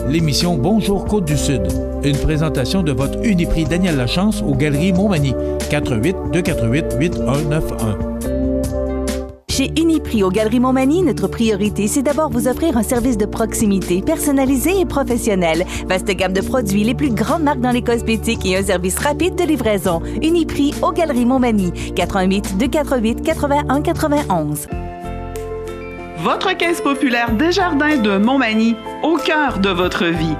l'émission Bonjour Côte-du-Sud. Une présentation de votre Uniprix Daniel Lachance aux Galeries Montmagny. 418-248-8191. Chez Uniprix aux Galeries Montmagny, notre priorité, c'est d'abord vous offrir un service de proximité, personnalisé et professionnel. Vaste gamme de produits, les plus grandes marques dans les cosmétiques et un service rapide de livraison. Uniprix aux Galeries Montmagny. 418-248-8191. Votre Caisse populaire Desjardins de Montmagny, au cœur de votre vie.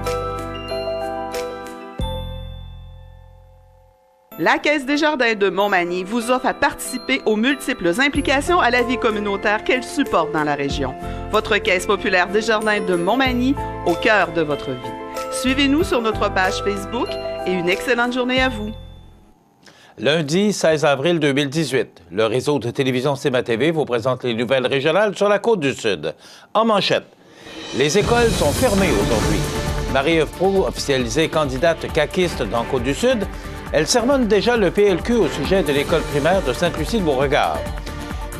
La Caisse Desjardins de Montmagny vous offre à participer aux multiples implications à la vie communautaire qu'elle supporte dans la région. Votre Caisse populaire Desjardins de Montmagny, au cœur de votre vie. Suivez-nous sur notre page Facebook et une excellente journée à vous. Lundi 16 avril 2018, le réseau de télévision CMA-TV vous présente les nouvelles régionales sur la Côte-du-Sud. En manchette, les écoles sont fermées aujourd'hui. Marie-Ève Proulx, officialisée candidate caquiste dans Côte-du-Sud, elle sermonne déjà le PLQ au sujet de l'école primaire de Sainte-Lucie-de-Beauregard.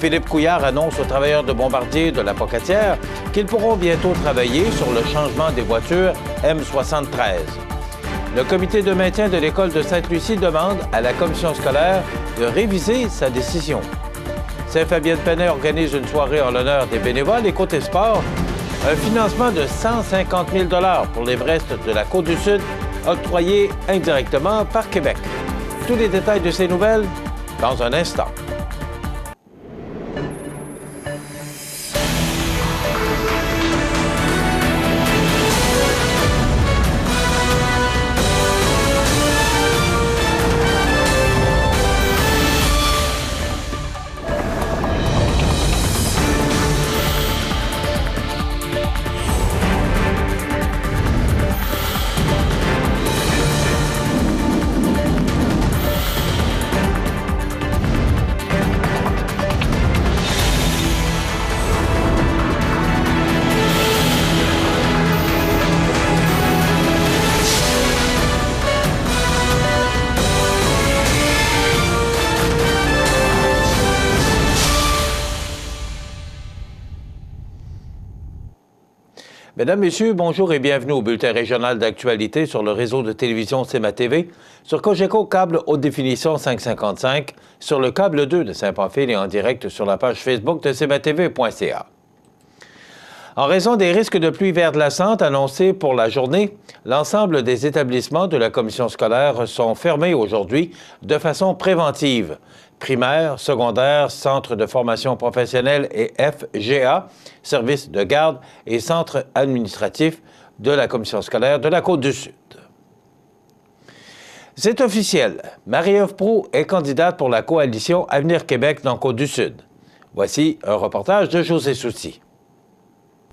Philippe Couillard annonce aux travailleurs de Bombardier de la Pocatière qu'ils pourront bientôt travailler sur le changement des voitures M73. Le comité de maintien de l'école de Sainte-Lucie demande à la commission scolaire de réviser sa décision. Saint-Fabien-de-Penay organise une soirée en l'honneur des bénévoles et côté sport, un financement de 150 000 $ pour l'Everest de la Côte-du-Sud octroyé indirectement par Québec. Tous les détails de ces nouvelles dans un instant. Mesdames, Messieurs, bonjour et bienvenue au bulletin régional d'actualité sur le réseau de télévision CMA-TV, sur Cogeco câble haute définition 555, sur le câble 2 de Saint-Pamphile et en direct sur la page Facebook de cmatv.ca. En raison des risques de pluie verglaçante annoncés pour la journée, l'ensemble des établissements de la commission scolaire sont fermés aujourd'hui de façon préventive. Primaire, secondaire, centre de formation professionnelle et FGA, service de garde et centre administratif de la commission scolaire de la Côte-du-Sud. C'est officiel, Marie-Ève Proulx est candidate pour la coalition Avenir Québec dans Côte-du-Sud. Voici un reportage de José Soucy.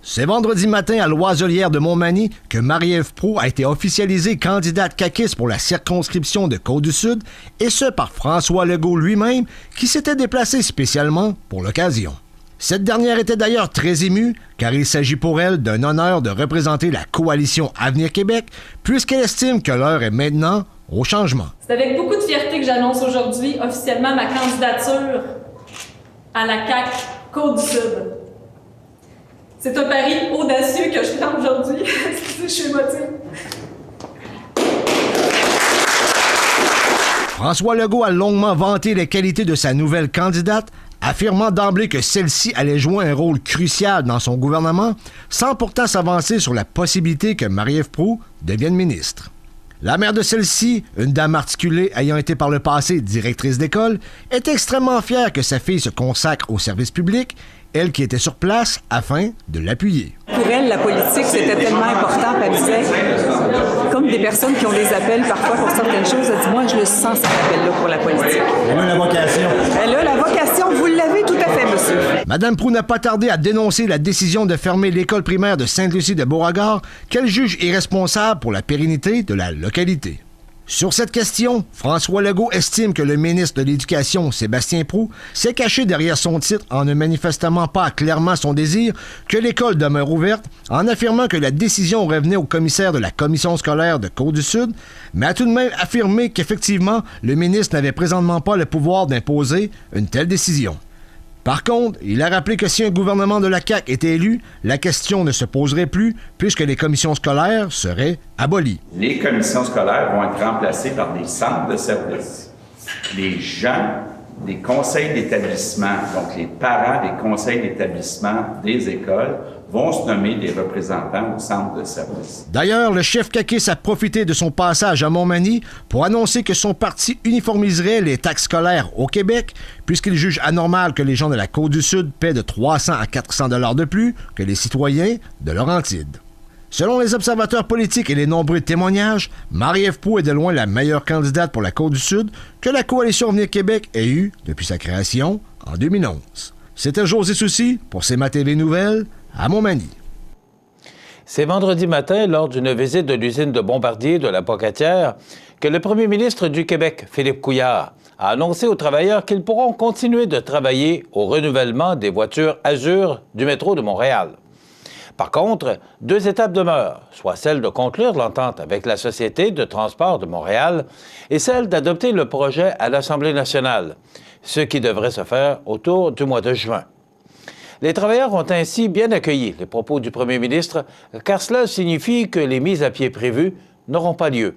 C'est vendredi matin à l'Oiselière de Montmagny que Marie-Ève Proulx a été officialisée candidate caquiste pour la circonscription de Côte-du-Sud, et ce par François Legault lui-même, qui s'était déplacé spécialement pour l'occasion. Cette dernière était d'ailleurs très émue, car il s'agit pour elle d'un honneur de représenter la coalition Avenir Québec, puisqu'elle estime que l'heure est maintenant au changement. C'est avec beaucoup de fierté que j'annonce aujourd'hui officiellement ma candidature à la CAQ Côte-du-Sud. C'est un pari audacieux que je prends aujourd'hui. Je suis émotive. François Legault a longuement vanté les qualités de sa nouvelle candidate, affirmant d'emblée que celle-ci allait jouer un rôle crucial dans son gouvernement, sans pourtant s'avancer sur la possibilité que Marie-Ève Proulx devienne ministre. La mère de celle-ci, une dame articulée ayant été par le passé directrice d'école, est extrêmement fière que sa fille se consacre au service public, elle qui était sur place afin de l'appuyer. Pour elle, la politique, c'était tellement important, elle disait, comme des personnes qui ont des appels parfois pour certaines choses, elle dit, moi, je le sens, cet appel-là pour la politique. Elle a la vocation. Elle a la vocation, vous l'avez tout à fait, monsieur. Madame Proulx n'a pas tardé à dénoncer la décision de fermer l'école primaire de Sainte-Lucie-de-Beauregard, qu'elle juge irresponsable pour la pérennité de la localité. Sur cette question, François Legault estime que le ministre de l'Éducation, Sébastien Proulx, s'est caché derrière son titre en ne manifestant pas clairement son désir que l'école demeure ouverte, en affirmant que la décision revenait au commissaire de la commission scolaire de Côte-du-Sud, mais a tout de même affirmé qu'effectivement, le ministre n'avait présentement pas le pouvoir d'imposer une telle décision. Par contre, il a rappelé que si un gouvernement de la CAQ était élu, la question ne se poserait plus puisque les commissions scolaires seraient abolies. Les commissions scolaires vont être remplacées par des centres de services. Les gens des conseils d'établissement, donc les parents des conseils d'établissement des écoles, vont se nommer des représentants au centre de service. D'ailleurs, le chef caquiste a profité de son passage à Montmagny pour annoncer que son parti uniformiserait les taxes scolaires au Québec, puisqu'il juge anormal que les gens de la Côte-du-Sud paient de 300 à 400 $ de plus que les citoyens de Laurentides. Selon les observateurs politiques et les nombreux témoignages, Marie-Ève Proulx est de loin la meilleure candidate pour la Côte-du-Sud que la Coalition Avenir Québec ait eue depuis sa création en 2011. C'était José Soucy pour CMA-TV Nouvelles à Montmagny. C'est vendredi matin, lors d'une visite de l'usine de Bombardier de la Pocatière, que le premier ministre du Québec, Philippe Couillard, a annoncé aux travailleurs qu'ils pourront continuer de travailler au renouvellement des voitures Azur du métro de Montréal. Par contre, 2 étapes demeurent, soit celle de conclure l'entente avec la Société de transport de Montréal et celle d'adopter le projet à l'Assemblée nationale, ce qui devrait se faire autour du mois de juin. Les travailleurs ont ainsi bien accueilli les propos du premier ministre, car cela signifie que les mises à pied prévues n'auront pas lieu.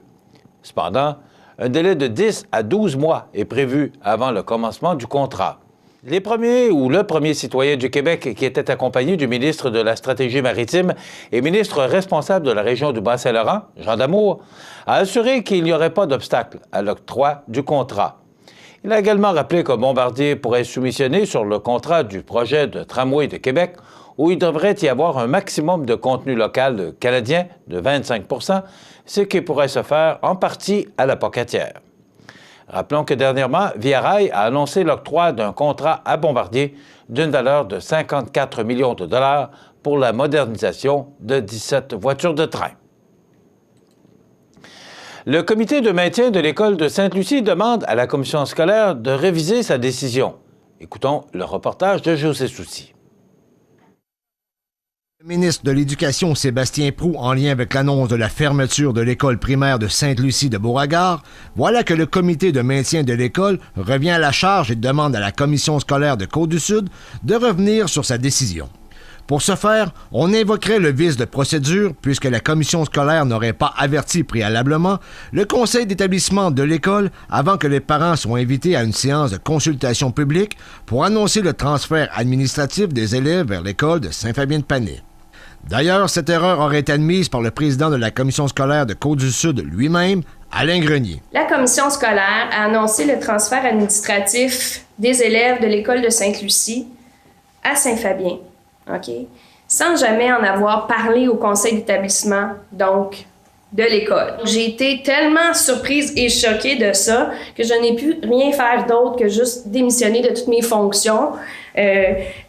Cependant, un délai de 10 à 12 mois est prévu avant le commencement du contrat. Les premiers ou le premier citoyen du Québec qui était accompagné du ministre de la Stratégie maritime et ministre responsable de la région du Bas-Saint-Laurent, Jean Damour, a assuré qu'il n'y aurait pas d'obstacle à l'octroi du contrat. Il a également rappelé que Bombardier pourrait soumissionner sur le contrat du projet de tramway de Québec, où il devrait y avoir un maximum de contenu local canadien de 25 %, ce qui pourrait se faire en partie à la Pocatière. Rappelons que dernièrement, Via Rail a annoncé l'octroi d'un contrat à Bombardier d'une valeur de 54 millions de dollars pour la modernisation de 17 voitures de train. Le comité de maintien de l'école de Sainte-Lucie demande à la commission scolaire de réviser sa décision. Écoutons le reportage de José Soucy. Le ministre de l'Éducation, Sébastien Proulx, en lien avec l'annonce de la fermeture de l'école primaire de Sainte-Lucie de Beauregard, voilà que le comité de maintien de l'école revient à la charge et demande à la commission scolaire de Côte-du-Sud de revenir sur sa décision. Pour ce faire, on invoquerait le vice de procédure puisque la commission scolaire n'aurait pas averti préalablement le conseil d'établissement de l'école avant que les parents soient invités à une séance de consultation publique pour annoncer le transfert administratif des élèves vers l'école de Saint-Fabien-de-Panay. D'ailleurs, cette erreur aurait été admise par le président de la commission scolaire de Côte-du-Sud lui-même, Alain Grenier. La commission scolaire a annoncé le transfert administratif des élèves de l'école de Sainte-Lucie à Saint-Fabien, sans jamais en avoir parlé au conseil d'établissement, donc de l'école. J'ai été tellement surprise et choquée de ça que je n'ai pu rien faire d'autre que juste démissionner de toutes mes fonctions,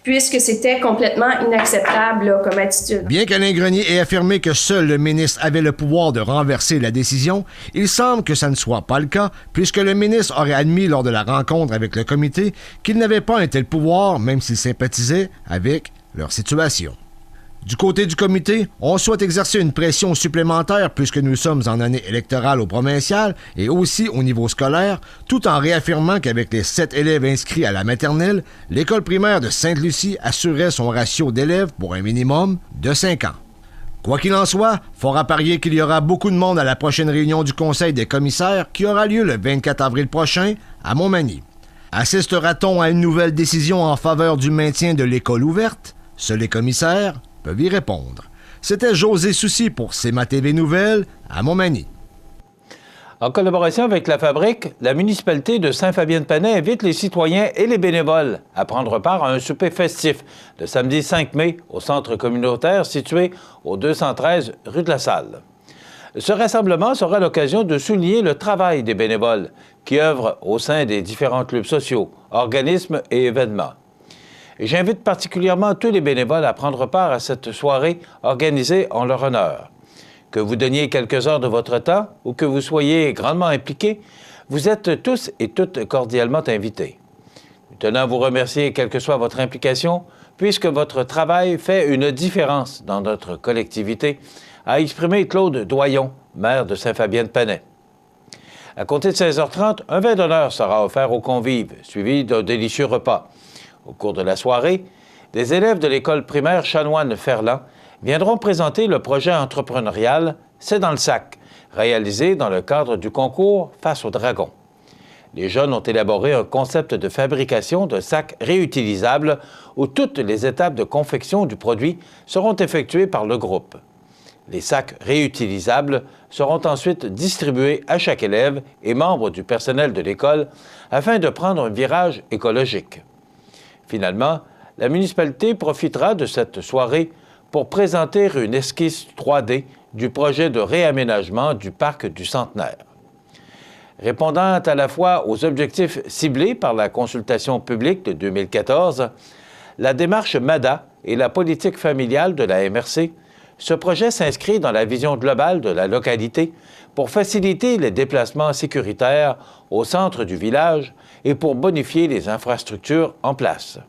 puisque c'était complètement inacceptable là, comme attitude. Bien qu'Alain Grenier ait affirmé que seul le ministre avait le pouvoir de renverser la décision, il semble que ça ne soit pas le cas, puisque le ministre aurait admis lors de la rencontre avec le comité qu'il n'avait pas un tel pouvoir, même s'il sympathisait avec leur situation. Du côté du comité, on souhaite exercer une pression supplémentaire puisque nous sommes en année électorale au provincial et aussi au niveau scolaire, tout en réaffirmant qu'avec les 7 élèves inscrits à la maternelle, l'école primaire de Sainte-Lucie assurerait son ratio d'élèves pour un minimum de 5 ans. Quoi qu'il en soit, fort à parier qu'il y aura beaucoup de monde à la prochaine réunion du Conseil des commissaires qui aura lieu le 24 avril prochain à Montmagny. Assistera-t-on à une nouvelle décision en faveur du maintien de l'école ouverte? Seuls les commissaires peuvent y répondre. C'était José Soucy pour CMA-TV Nouvelles à Montmagny. En collaboration avec la Fabrique, la municipalité de Saint-Fabien-de-Panay invite les citoyens et les bénévoles à prendre part à un souper festif le samedi 5 mai au centre communautaire situé au 213 rue de la Salle. Ce rassemblement sera l'occasion de souligner le travail des bénévoles qui œuvrent au sein des différents clubs sociaux, organismes et événements. J'invite particulièrement tous les bénévoles à prendre part à cette soirée organisée en leur honneur. Que vous donniez quelques heures de votre temps ou que vous soyez grandement impliqués, vous êtes tous et toutes cordialement invités. Nous tenons à vous remercier, quelle que soit votre implication, puisque votre travail fait une différence dans notre collectivité, a exprimé Claude Doyon, maire de Saint-Fabien-de-Panay. À compter de 16h30, un vin d'honneur sera offert aux convives, suivi d'un délicieux repas. Au cours de la soirée, des élèves de l'école primaire Chanoine-Ferland viendront présenter le projet entrepreneurial « C'est dans le sac », réalisé dans le cadre du concours Face au dragon. Les jeunes ont élaboré un concept de fabrication de sacs réutilisables où toutes les étapes de confection du produit seront effectuées par le groupe. Les sacs réutilisables seront ensuite distribués à chaque élève et membre du personnel de l'école afin de prendre un virage écologique. Finalement, la municipalité profitera de cette soirée pour présenter une esquisse 3D du projet de réaménagement du parc du Centenaire. Répondant à la fois aux objectifs ciblés par la consultation publique de 2014, la démarche MADA et la politique familiale de la MRC, ce projet s'inscrit dans la vision globale de la localité pour faciliter les déplacements sécuritaires au centre du village et pour bonifier les infrastructures en place.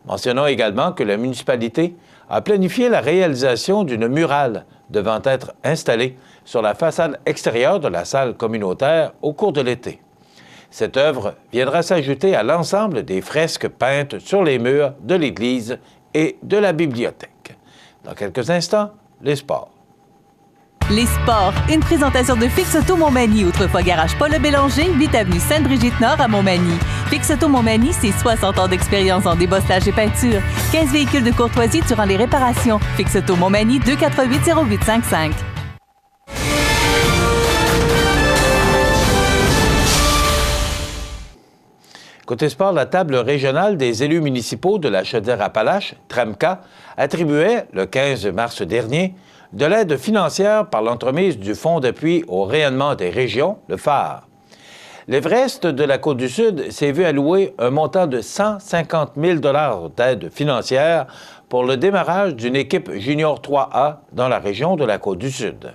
Mentionnons également que la municipalité a planifié la réalisation d'une murale devant être installée sur la façade extérieure de la salle communautaire au cours de l'été. Cette œuvre viendra s'ajouter à l'ensemble des fresques peintes sur les murs de l'église et de la bibliothèque. Dans quelques instants, les sports. Les sports, une présentation de Fix Auto Montmagny, autrefois garage Paul Bélanger, 8 avenue Sainte-Brigitte-Nord à Montmagny. Fix Auto Montmagny, c'est 60 ans d'expérience en débosselage et peinture. 15 véhicules de courtoisie durant les réparations. Fix Auto Montmagny, 248-0855. Côté sport, la table régionale des élus municipaux de la Chaudière-Appalaches, TREMCA, attribuait, le 15 mars dernier, de l'aide financière par l'entremise du Fonds d'appui au rayonnement des régions, le phare. L'Everest de la Côte-du-Sud s'est vu allouer un montant de 150 000 $ d'aide financière pour le démarrage d'une équipe junior 3A dans la région de la Côte-du-Sud.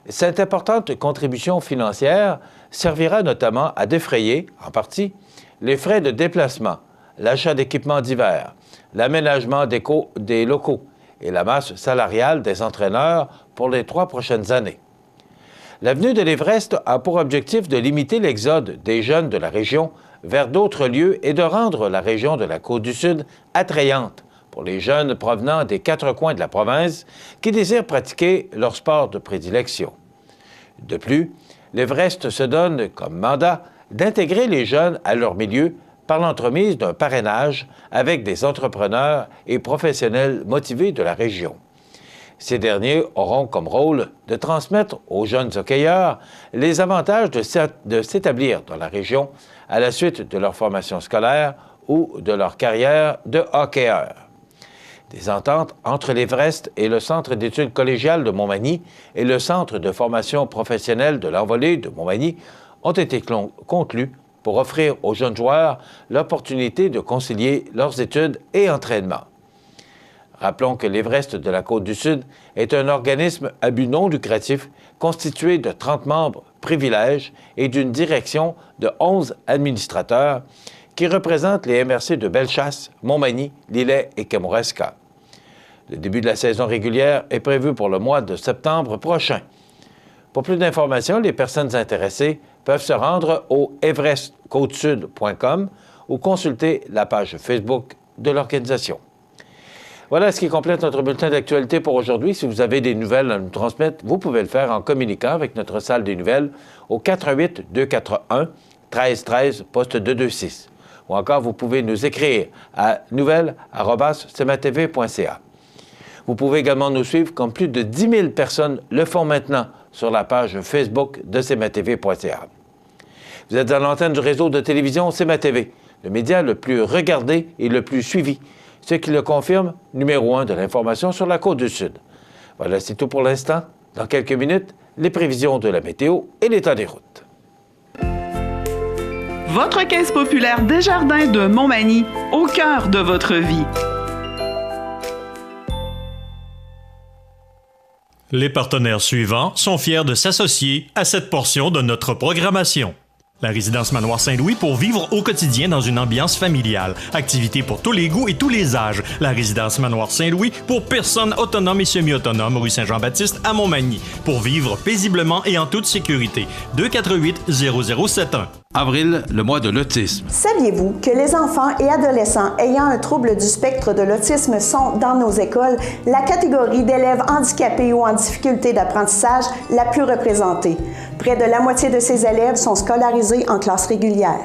Cette importante contribution financière servira notamment à défrayer, en partie, les frais de déplacement, l'achat d'équipements divers, l'aménagement des locaux et la masse salariale des entraîneurs pour les 3 prochaines années. L'avenue de l'Everest a pour objectif de limiter l'exode des jeunes de la région vers d'autres lieux et de rendre la région de la Côte-du-Sud attrayante pour les jeunes provenant des 4 coins de la province qui désirent pratiquer leur sport de prédilection. De plus, l'Everest se donne comme mandat d'intégrer les jeunes à leur milieu par l'entremise d'un parrainage avec des entrepreneurs et professionnels motivés de la région. Ces derniers auront comme rôle de transmettre aux jeunes hockeyeurs les avantages de s'établir dans la région à la suite de leur formation scolaire ou de leur carrière de hockeyeur. Des ententes entre l'Everest et le Centre d'études collégiales de Montmagny et le Centre de formation professionnelle de l'Envolée de Montmagny ont été conclues pour offrir aux jeunes joueurs l'opportunité de concilier leurs études et entraînement. Rappelons que l'Everest de la Côte-du-Sud est un organisme à but non lucratif constitué de 30 membres privilèges et d'une direction de 11 administrateurs qui représentent les MRC de Bellechasse, Montmagny, Lillet et Kamouraska. Le début de la saison régulière est prévu pour le mois de septembre prochain. Pour plus d'informations, les personnes intéressées peuvent se rendre au everestcotesud.com ou consulter la page Facebook de l'organisation. Voilà ce qui complète notre bulletin d'actualité pour aujourd'hui. Si vous avez des nouvelles à nous transmettre, vous pouvez le faire en communiquant avec notre salle des nouvelles au 418-241-1313, poste 226. Ou encore, vous pouvez nous écrire à nouvelles@cmatv.ca. Vous pouvez également nous suivre comme plus de 10 000 personnes le font maintenant sur la page Facebook de cmatv.ca. Vous êtes à l'antenne du réseau de télévision CMA-TV, le média le plus regardé et le plus suivi, ce qui le confirme, numéro 1 de l'information sur la Côte-du-Sud. Voilà, c'est tout pour l'instant. Dans quelques minutes, les prévisions de la météo et l'état des routes. Votre caisse populaire Desjardins de Montmagny, au cœur de votre vie. Les partenaires suivants sont fiers de s'associer à cette portion de notre programmation. La résidence Manoir Saint-Louis pour vivre au quotidien dans une ambiance familiale. Activités pour tous les goûts et tous les âges. La résidence Manoir Saint-Louis pour personnes autonomes et semi-autonomes, rue Saint-Jean-Baptiste à Montmagny. Pour vivre paisiblement et en toute sécurité. 248-0071. Avril, le mois de l'autisme. Saviez-vous que les enfants et adolescents ayant un trouble du spectre de l'autisme sont, dans nos écoles, la catégorie d'élèves handicapés ou en difficulté d'apprentissage la plus représentée? Près de la moitié de ces élèves sont scolarisés en classe régulière.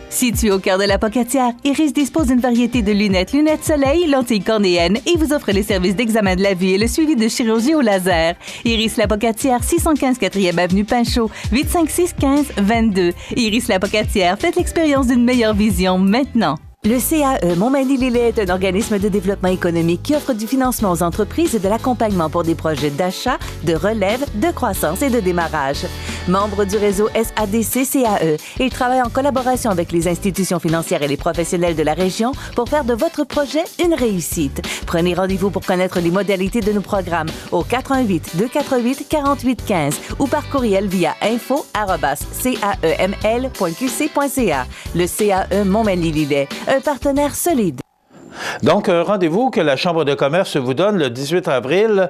Situé au cœur de la Pocatière, Iris dispose d'une variété de lunettes soleil, lentilles cornéennes et vous offre les services d'examen de la vue et le suivi de chirurgie au laser. Iris la Pocatière, 615 4e avenue Pinchot, 856-15-22. Iris la Pocatière, faites l'expérience d'une meilleure vision maintenant. Le CAE Montmagny-Lillet est un organisme de développement économique qui offre du financement aux entreprises et de l'accompagnement pour des projets d'achat, de relève, de croissance et de démarrage. Membre du réseau SADC-CAE, il travaille en collaboration avec les institutions financières et les professionnels de la région pour faire de votre projet une réussite. Prenez rendez-vous pour connaître les modalités de nos programmes au 418-248-4815 ou par courriel via info@caeml.qc.ca. Le CAE Montmagny-Lillet, un partenaire solide. Donc, un rendez-vous que la Chambre de commerce vous donne le 18 avril,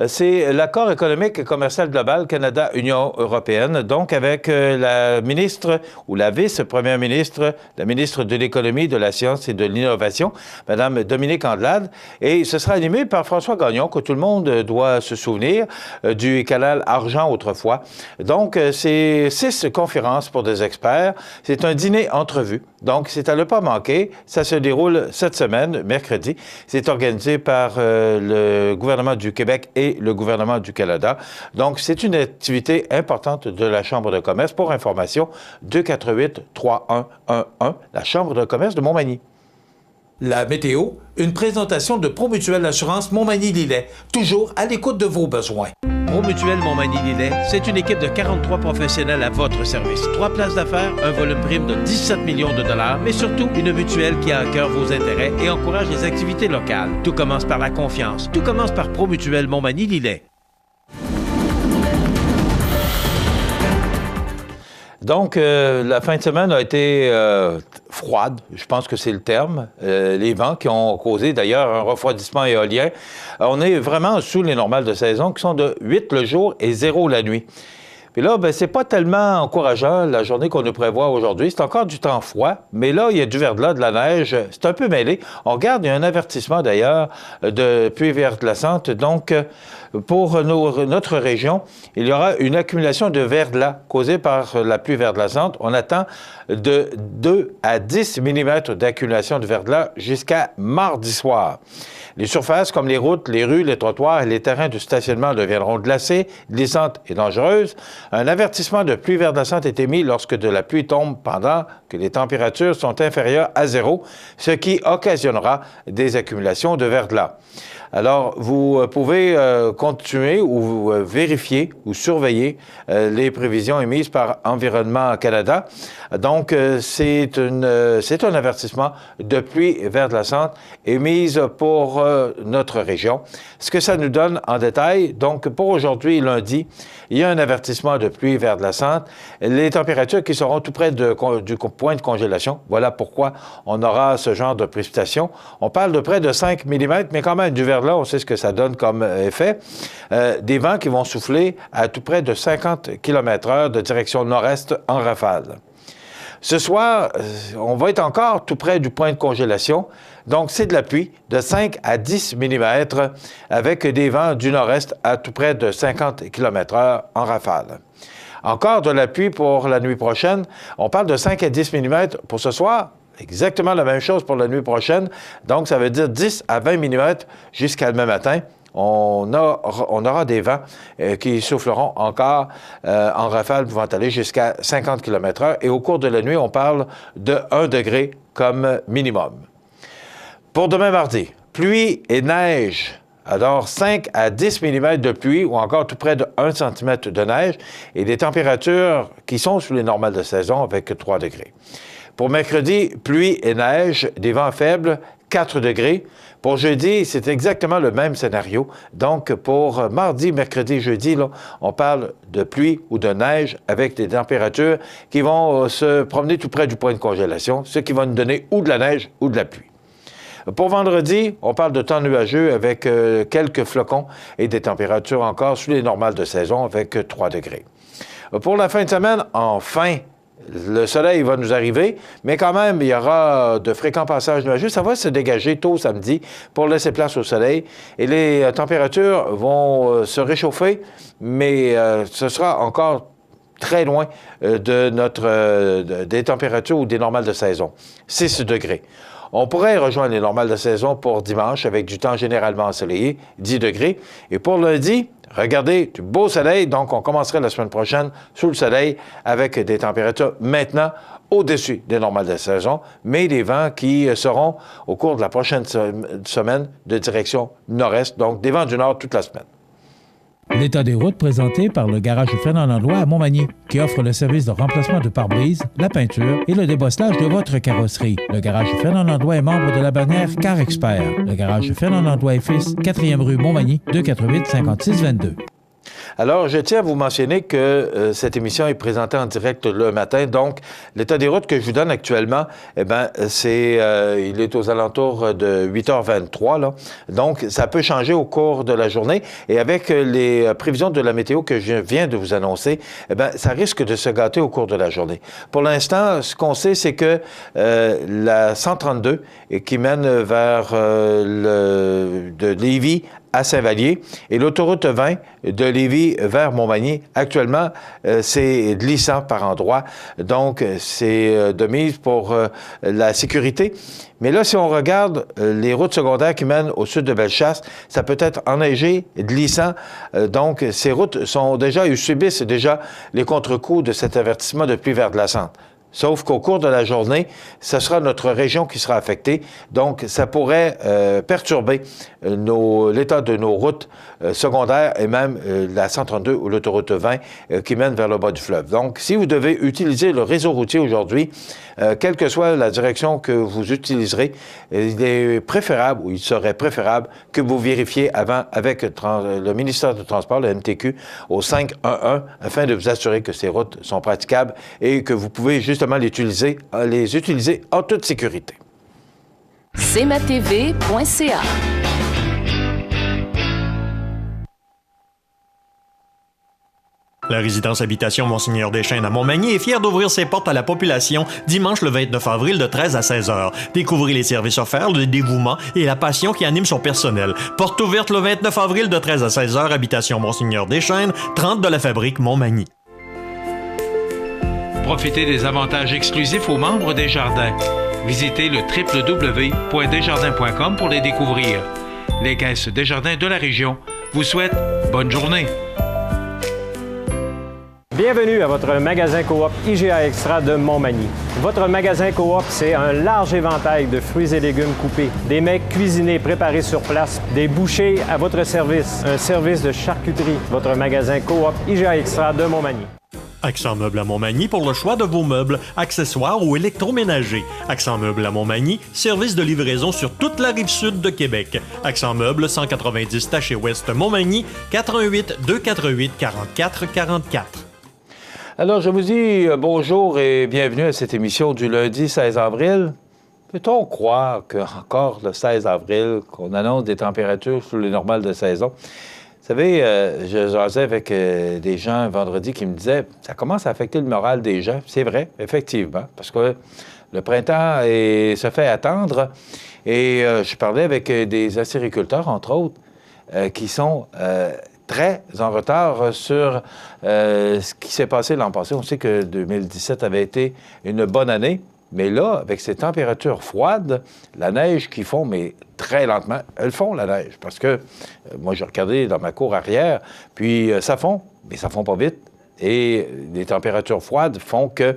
c'est l'accord économique et commercial global Canada-Union européenne, donc avec la ministre ou la vice-première ministre, la ministre de l'Économie, de la Science et de l'Innovation, Mme Dominique Andelade, et ce sera animé par François Gagnon, que tout le monde doit se souvenir, du canal Argent autrefois. Donc, c'est 6 conférences pour des experts, c'est un dîner-entrevue, donc c'est à ne pas manquer, ça se déroule cette semaine, mercredi. C'est organisé par le gouvernement du Québec et le gouvernement du Canada. Donc, c'est une activité importante de la Chambre de commerce. Pour information, 248-3111, la Chambre de commerce de Montmagny. La météo, une présentation de Promutuelle Assurance Montmagny-Lillet, toujours à l'écoute de vos besoins. Promutuelle Montmagny-Lillet, c'est une équipe de 43 professionnels à votre service. 3 places d'affaires, un volume prime de 17 millions de dollars, mais surtout une mutuelle qui a à cœur vos intérêts et encourage les activités locales. Tout commence par la confiance. Tout commence par Promutuelle Montmagny-Lillet. Donc, la fin de semaine a été froide, je pense que c'est le terme. Les vents qui ont causé d'ailleurs un refroidissement éolien. On est vraiment sous les normales de saison qui sont de 8 le jour et 0 la nuit. Puis là, ben, c'est pas tellement encourageant la journée qu'on nous prévoit aujourd'hui. C'est encore du temps froid, mais là, il y a du verglas, de la neige. C'est un peu mêlé. On regarde, il y a un avertissement d'ailleurs de pluie verglaçante. Donc, pour notre région, il y aura une accumulation de verglas causée par la pluie verglaçante. On attend de 2 à 10 mm d'accumulation de verglas jusqu'à mardi soir. Les surfaces comme les routes, les rues, les trottoirs et les terrains de stationnement deviendront glacés, glissantes et dangereuses. Un avertissement de pluie verglaçante est émis lorsque de la pluie tombe pendant que les températures sont inférieures à 0, ce qui occasionnera des accumulations de verglas. Alors, vous pouvez continuer ou vérifier ou surveiller les prévisions émises par Environnement Canada. Donc, c'est un avertissement de pluie verglaçante émise pour notre région. Ce que ça nous donne en détail, donc pour aujourd'hui, lundi, il y a un avertissement de pluie verglaçante. Les températures qui seront tout près du point de congélation, voilà pourquoi on aura ce genre de précipitation. On parle de près de 5 mm, mais quand même du verglas, on sait ce que ça donne comme effet. Des vents qui vont souffler à tout près de 50 km/h de direction nord-est en rafale. Ce soir, on va être encore tout près du point de congélation. Donc, c'est de la pluie de 5 à 10 mm avec des vents du nord-est à tout près de 50 km/h en rafale. Encore de la pluie pour la nuit prochaine. On parle de 5 à 10 mm pour ce soir. Exactement la même chose pour la nuit prochaine. Donc, ça veut dire 10 à 20 mm jusqu'à demain matin. On aura des vents qui souffleront encore en rafale pouvant aller jusqu'à 50 km/h. Et au cours de la nuit, on parle de 1 degré comme minimum. Pour demain mardi, pluie et neige. Alors, 5 à 10 mm de pluie ou encore tout près de 1 cm de neige et des températures qui sont sous les normales de saison avec 3 degrés. Pour mercredi, pluie et neige, des vents faibles, 4 degrés. Pour jeudi, c'est exactement le même scénario. Donc, pour mardi, mercredi, jeudi, là, on parle de pluie ou de neige avec des températures qui vont se promener tout près du point de congélation, ce qui va nous donner ou de la neige ou de la pluie. Pour vendredi, on parle de temps nuageux avec quelques flocons et des températures encore sous les normales de saison avec 3 degrés. Pour la fin de semaine, enfin, Le soleil va nous arriver, mais quand même, il y aura de fréquents passages nuageux. Ça va se dégager tôt samedi pour laisser place au soleil. Et les températures vont se réchauffer, mais ce sera encore très loin des températures ou des normales de saison. 6 degrés. On pourrait rejoindre les normales de saison pour dimanche avec du temps généralement ensoleillé, 10 degrés. Et pour lundi, regardez, du beau soleil. Donc, on commencerait la semaine prochaine sous le soleil avec des températures maintenant au-dessus des normales de saison, mais des vents qui seront au cours de la prochaine semaine de direction nord-est, donc des vents du nord toute la semaine. L'état des routes présenté par le garage Fernand Landlois à Montmagny, qui offre le service de remplacement de pare-brise, la peinture et le débosselage de votre carrosserie. Le garage Fernand Landlois est membre de la bannière Car Expert. Le garage Fernand Landlois et Fils, 4e rue Montmagny, 248-5622. Alors, je tiens à vous mentionner que cette émission est présentée en direct le matin. Donc, l'état des routes que je vous donne actuellement, eh bien, il est aux alentours de 8h23, là. Donc, ça peut changer au cours de la journée. Et avec les prévisions de la météo que je viens de vous annoncer, eh bien, ça risque de se gâter au cours de la journée. Pour l'instant, ce qu'on sait, c'est que la 132, qui mène vers de Lévis à Saint-Vallier, et l'autoroute 20 de Lévis vers Montmagny. Actuellement, c'est glissant par endroits, donc c'est de mise pour la sécurité. Mais là, si on regarde les routes secondaires qui mènent au sud de Bellechasse, ça peut être enneigé, glissant. Donc, ces routes sont déjà, ils subissent déjà les contre-coups de cet avertissement de pluie verglaçante. Sauf qu'au cours de la journée, ce sera notre région qui sera affectée. Donc, ça pourrait perturber l'état de nos routes secondaires et même la 132 ou l'autoroute 20 qui mène vers le bas du fleuve. Donc, si vous devez utiliser le réseau routier aujourd'hui, quelle que soit la direction que vous utiliserez, il est préférable ou il serait préférable que vous vérifiez avant avec le ministère du Transport, le MTQ, au 511 afin de vous assurer que ces routes sont praticables et que vous pouvez justement les utiliser en toute sécurité. cmatv.ca. La résidence Habitation Monseigneur Deschênes à Montmagny est fière d'ouvrir ses portes à la population dimanche le 29 avril de 13 à 16 heures. Découvrez les services offerts, le dévouement et la passion qui anime son personnel. Porte ouverte le 29 avril de 13 à 16 heures, Habitation Monseigneur Deschênes, 30 de la Fabrique, Montmagny. Profitez des avantages exclusifs aux membres des Jardins. Visitez le www.desjardins.com pour les découvrir. Les caisses Desjardins de la région vous souhaitent bonne journée. Bienvenue à votre magasin Coop IGA Extra de Montmagny. Votre magasin Coop, c'est un large éventail de fruits et légumes coupés, des mets cuisinés préparés sur place, des bouchées à votre service, un service de charcuterie. Votre magasin Coop IGA Extra de Montmagny. Accent Meubles à Montmagny pour le choix de vos meubles, accessoires ou électroménagers. Accent Meubles à Montmagny, service de livraison sur toute la rive sud de Québec. Accent Meubles, 190 Taché Ouest Montmagny, 418 248 44 44. Alors, je vous dis bonjour et bienvenue à cette émission du lundi 16 avril. Peut-on croire qu'encore le 16 avril, qu'on annonce des températures sous les normales de saison? Vous savez, je jasais avec des gens vendredi qui me disaient « ça commence à affecter le moral des gens ». C'est vrai, effectivement, parce que le printemps se fait attendre. Et je parlais avec des acériculteurs, entre autres, qui sont très en retard sur ce qui s'est passé l'an passé. On sait que 2017 avait été une bonne année, mais là, avec ces températures froides, la neige qu'ils font, mais très lentement, elles font la neige. Parce que moi, j'ai regardé dans ma cour arrière, puis ça fond, mais ça fond pas vite. Et les températures froides font que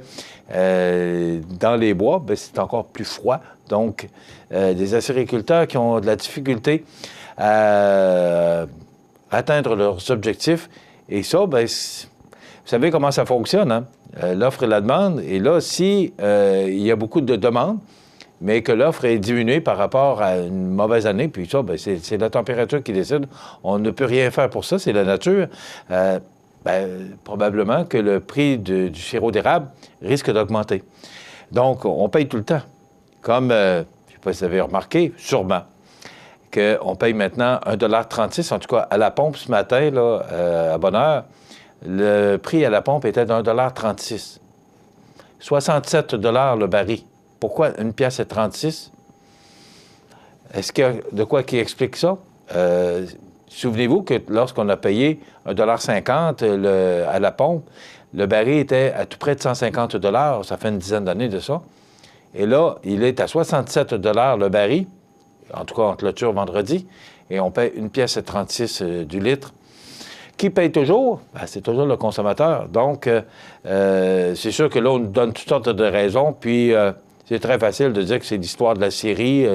dans les bois, bien, c'est encore plus froid. Donc, des acériculteurs qui ont de la difficulté à atteindre leurs objectifs. Et ça, bien, vous savez comment ça fonctionne, hein? L'offre et la demande. Et là, si il y a beaucoup de demandes, mais que l'offre est diminuée par rapport à une mauvaise année, puis ça, bien, c'est la température qui décide. On ne peut rien faire pour ça, c'est la nature. Probablement que le prix du sirop d'érable risque d'augmenter. Donc, on paye tout le temps. Comme, je ne sais pas si vous avez remarqué, sûrement, qu'on paye maintenant 1,36 $. En tout cas, à la pompe ce matin, là, à bonne heure, le prix à la pompe était d'1,36 $. 67 $ le baril. Pourquoi 1,36 $? Est-ce qu'il y a de quoi qui explique ça? Souvenez-vous que lorsqu'on a payé 1,50 $ à la pompe, le baril était à tout près de 150 $. Ça fait une dizaine d'années de ça. Et là, il est à 67 $ le baril, en tout cas en clôture vendredi, et on paye 1,36 $ du litre. Qui paye toujours? Ben, c'est toujours le consommateur. Donc, c'est sûr que là, on nous donne toutes sortes de raisons, puis c'est très facile de dire que c'est l'histoire de la série,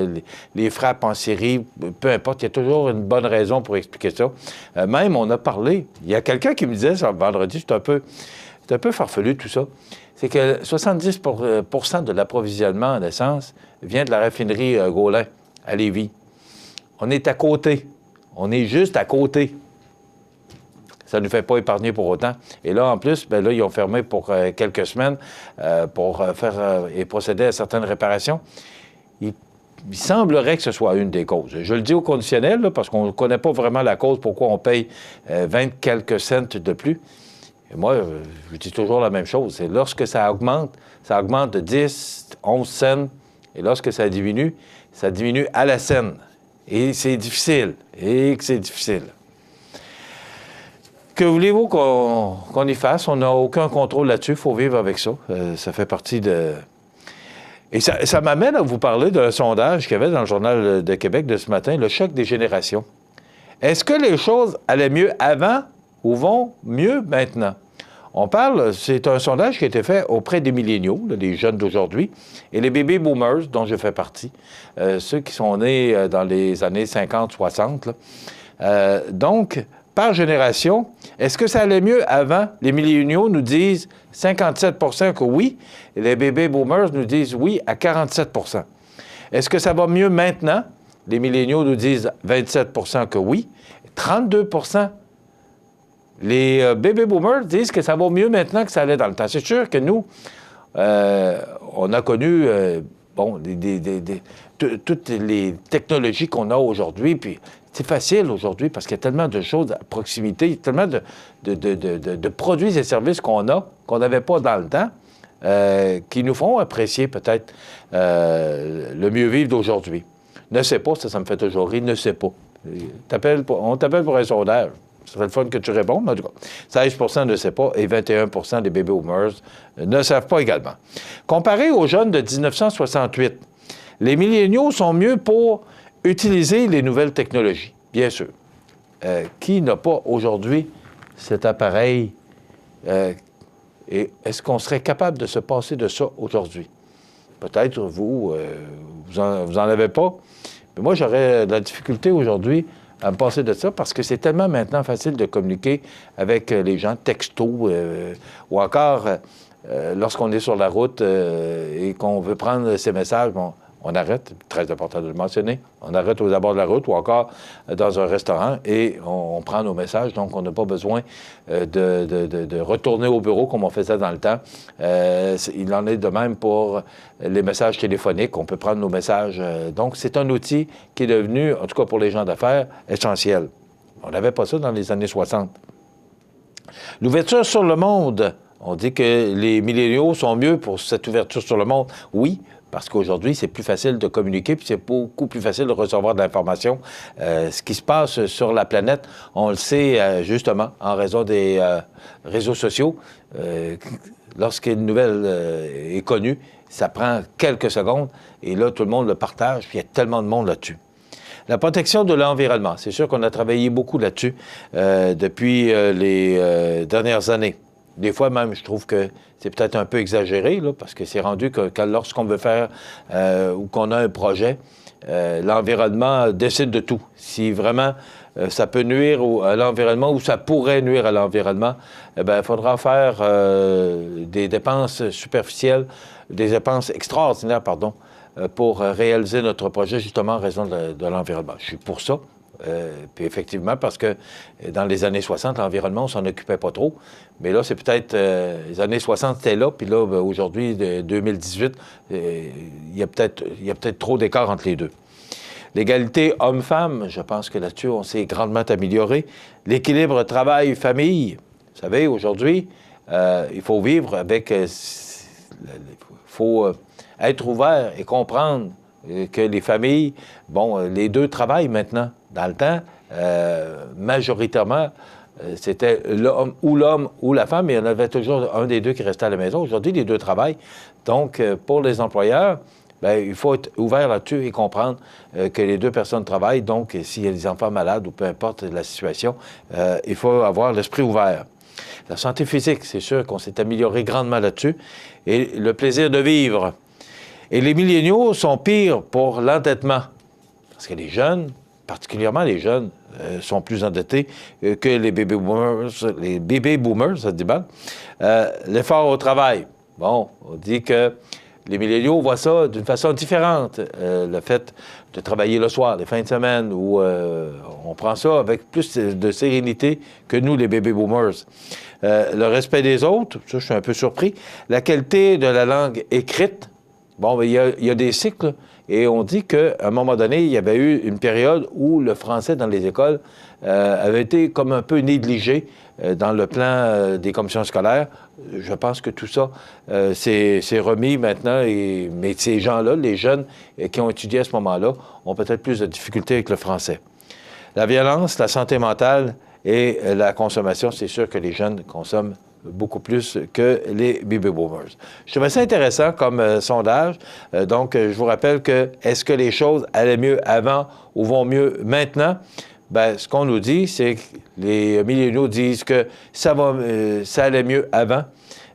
les frappes en série, peu importe, il y a toujours une bonne raison pour expliquer ça. Même, on a parlé, il y a quelqu'un qui me disait ça vendredi, c'est un peu farfelu tout ça, c'est que 70 % de l'approvisionnement en essence vient de la raffinerie Gaulin à Lévis. On est à côté. On est juste à côté. Ça ne nous fait pas épargner pour autant. Et là, en plus, bien là, ils ont fermé pour quelques semaines pour faire et procéder à certaines réparations. Il semblerait que ce soit une des causes. Je le dis au conditionnel, là, parce qu'on ne connaît pas vraiment la cause, pourquoi on paye 20 quelques cents de plus. Et moi, je dis toujours la même chose. C'est lorsque ça augmente de 10, 11 cents. Et lorsque ça diminue à la scène. Et c'est difficile. Que voulez-vous qu'on y fasse? On n'a aucun contrôle là-dessus. Il faut vivre avec ça. Ça fait partie de... Et ça m'amène à vous parler d'un sondage qu'il y avait dans le Journal de Québec de ce matin, le choc des générations. Est-ce que les choses allaient mieux avant ou vont mieux maintenant? On parle, c'est un sondage qui a été fait auprès des milléniaux, là, les jeunes d'aujourd'hui, et les baby boomers, dont je fais partie, ceux qui sont nés dans les années 50-60. Donc, par génération, est-ce que ça allait mieux avant? Les milléniaux nous disent 57 % que oui, et les baby boomers nous disent oui à 47 %. Est-ce que ça va mieux maintenant? Les milléniaux nous disent 27 % que oui, 32 % les baby boomers disent que ça va mieux maintenant que ça allait dans le temps. C'est sûr que nous, on a connu toutes les technologies qu'on a aujourd'hui, puis c'est facile aujourd'hui parce qu'il y a tellement de choses à proximité, tellement de produits et services qu'on n'avait pas dans le temps, qui nous font apprécier peut-être le mieux vivre d'aujourd'hui. Ne sais pas, ça me fait toujours rire, ne sais pas. On t'appelle pour un sondage. Ce serait le fun que tu répondes, mais en tout cas, 16 % ne sait pas et 21 % des baby boomers ne savent pas également. Comparé aux jeunes de 1968, les milléniaux sont mieux pour utiliser les nouvelles technologies, bien sûr. Qui n'a pas aujourd'hui cet appareil? Et est-ce qu'on serait capable de se passer de ça aujourd'hui? Peut-être vous en avez pas, mais moi, j'aurais de la difficulté aujourd'hui à me passer de ça parce que c'est tellement maintenant facile de communiquer avec les gens, texto, ou encore lorsqu'on est sur la route et qu'on veut prendre ces messages, bon, on arrête, très important de le mentionner, on arrête aux abords de la route ou encore dans un restaurant et on prend nos messages, donc on n'a pas besoin de retourner au bureau comme on faisait dans le temps. Il en est de même pour les messages téléphoniques, on peut prendre nos messages. Donc c'est un outil qui est devenu, en tout cas pour les gens d'affaires, essentiel. On n'avait pas ça dans les années 60. L'ouverture sur le monde, on dit que les milléniaux sont mieux pour cette ouverture sur le monde. Oui, parce qu'aujourd'hui, c'est plus facile de communiquer, puis c'est beaucoup plus facile de recevoir de l'information. Ce qui se passe sur la planète, on le sait justement en raison des réseaux sociaux. Lorsqu'une nouvelle est connue, ça prend quelques secondes, et là, tout le monde le partage, puis il y a tellement de monde là-dessus. La protection de l'environnement, c'est sûr qu'on a travaillé beaucoup là-dessus depuis les dernières années. Des fois, même, je trouve que c'est peut-être un peu exagéré, là, parce que c'est rendu que lorsqu'on veut faire ou qu'on a un projet, l'environnement décide de tout. Si vraiment ça peut nuire à l'environnement ou ça pourrait nuire à l'environnement, eh bien, il faudra faire des dépenses superficielles, des dépenses extraordinaires, pardon, pour réaliser notre projet, justement en raison de l'environnement. Je suis pour ça. Puis effectivement, parce que dans les années 60, l'environnement, on s'en occupait pas trop. Mais là, c'est peut-être... les années 60, c'était là, puis là, aujourd'hui, 2018, il y a peut-être trop d'écart entre les deux. L'égalité homme-femme, je pense que là-dessus, on s'est grandement amélioré. L'équilibre travail-famille, vous savez, aujourd'hui, il faut vivre avec faut être ouvert et comprendre que les familles, les deux travaillent maintenant. Dans le temps, majoritairement, c'était l'homme ou la femme, mais il y en avait toujours un des deux qui restait à la maison. Aujourd'hui, les deux travaillent. Donc, pour les employeurs, il faut être ouvert là-dessus et comprendre que les deux personnes travaillent. Donc, s'il y a des enfants malades ou peu importe la situation, il faut avoir l'esprit ouvert. La santé physique, c'est sûr qu'on s'est amélioré grandement là-dessus. Et le plaisir de vivre. Et les milléniaux sont pires pour l'endettement. Parce que les jeunes, particulièrement les jeunes, sont plus endettés que les baby boomers. Les baby boomers, ça dit mal. L'effort au travail. On dit que les milléniaux voient ça d'une façon différente. Le fait de travailler le soir, les fins de semaine, où on prend ça avec plus de sérénité que nous, les baby boomers. Le respect des autres, ça, je suis un peu surpris. La qualité de la langue écrite. Il y a des cycles. Et on dit qu'à un moment donné, il y avait eu une période où le français dans les écoles avait été comme un peu négligé dans le plan des commissions scolaires. Je pense que tout ça c'est remis maintenant. Mais ces gens-là, les jeunes qui ont étudié à ce moment-là, ont peut-être plus de difficultés avec le français. La violence, la santé mentale et la consommation, c'est sûr que les jeunes consomment beaucoup plus que les baby boomers. Je trouvais ça intéressant comme sondage. Donc, je vous rappelle que est-ce que les choses allaient mieux avant ou vont mieux maintenant? Ce qu'on nous dit, c'est que les milléniaux disent que ça allait mieux avant,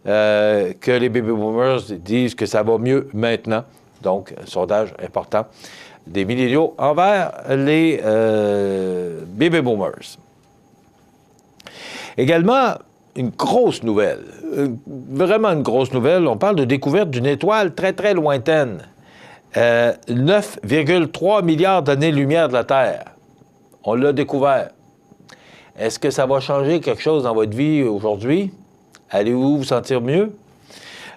que les baby boomers disent que ça va mieux maintenant. Donc, un sondage important des milléniaux envers les baby boomers. Également, une grosse nouvelle, vraiment une grosse nouvelle. On parle de découverte d'une étoile très, très lointaine. 9,3 milliards d'années-lumière de la Terre. On l'a découvert. Est-ce que ça va changer quelque chose dans votre vie aujourd'hui? Allez-vous vous sentir mieux?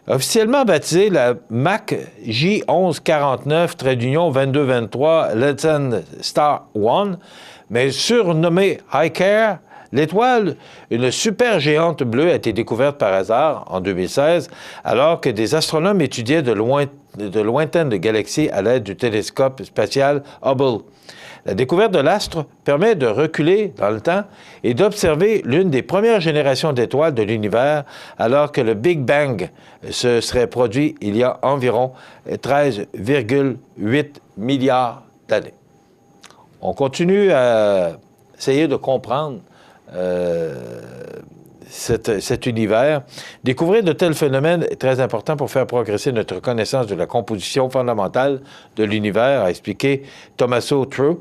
Officiellement baptisée la MAC J1149-2223 Letsen Star One, mais surnommée Hiker, l'étoile, une supergéante bleue, a été découverte par hasard en 2016, alors que des astronomes étudiaient de lointaines galaxies à l'aide du télescope spatial Hubble. La découverte de l'astre permet de reculer dans le temps et d'observer l'une des premières générations d'étoiles de l'univers, alors que le Big Bang se serait produit il y a environ 13,8 milliards d'années. On continue à essayer de comprendre cet univers. Découvrir de tels phénomènes est très important pour faire progresser notre connaissance de la composition fondamentale de l'univers, a expliqué Tommaso True,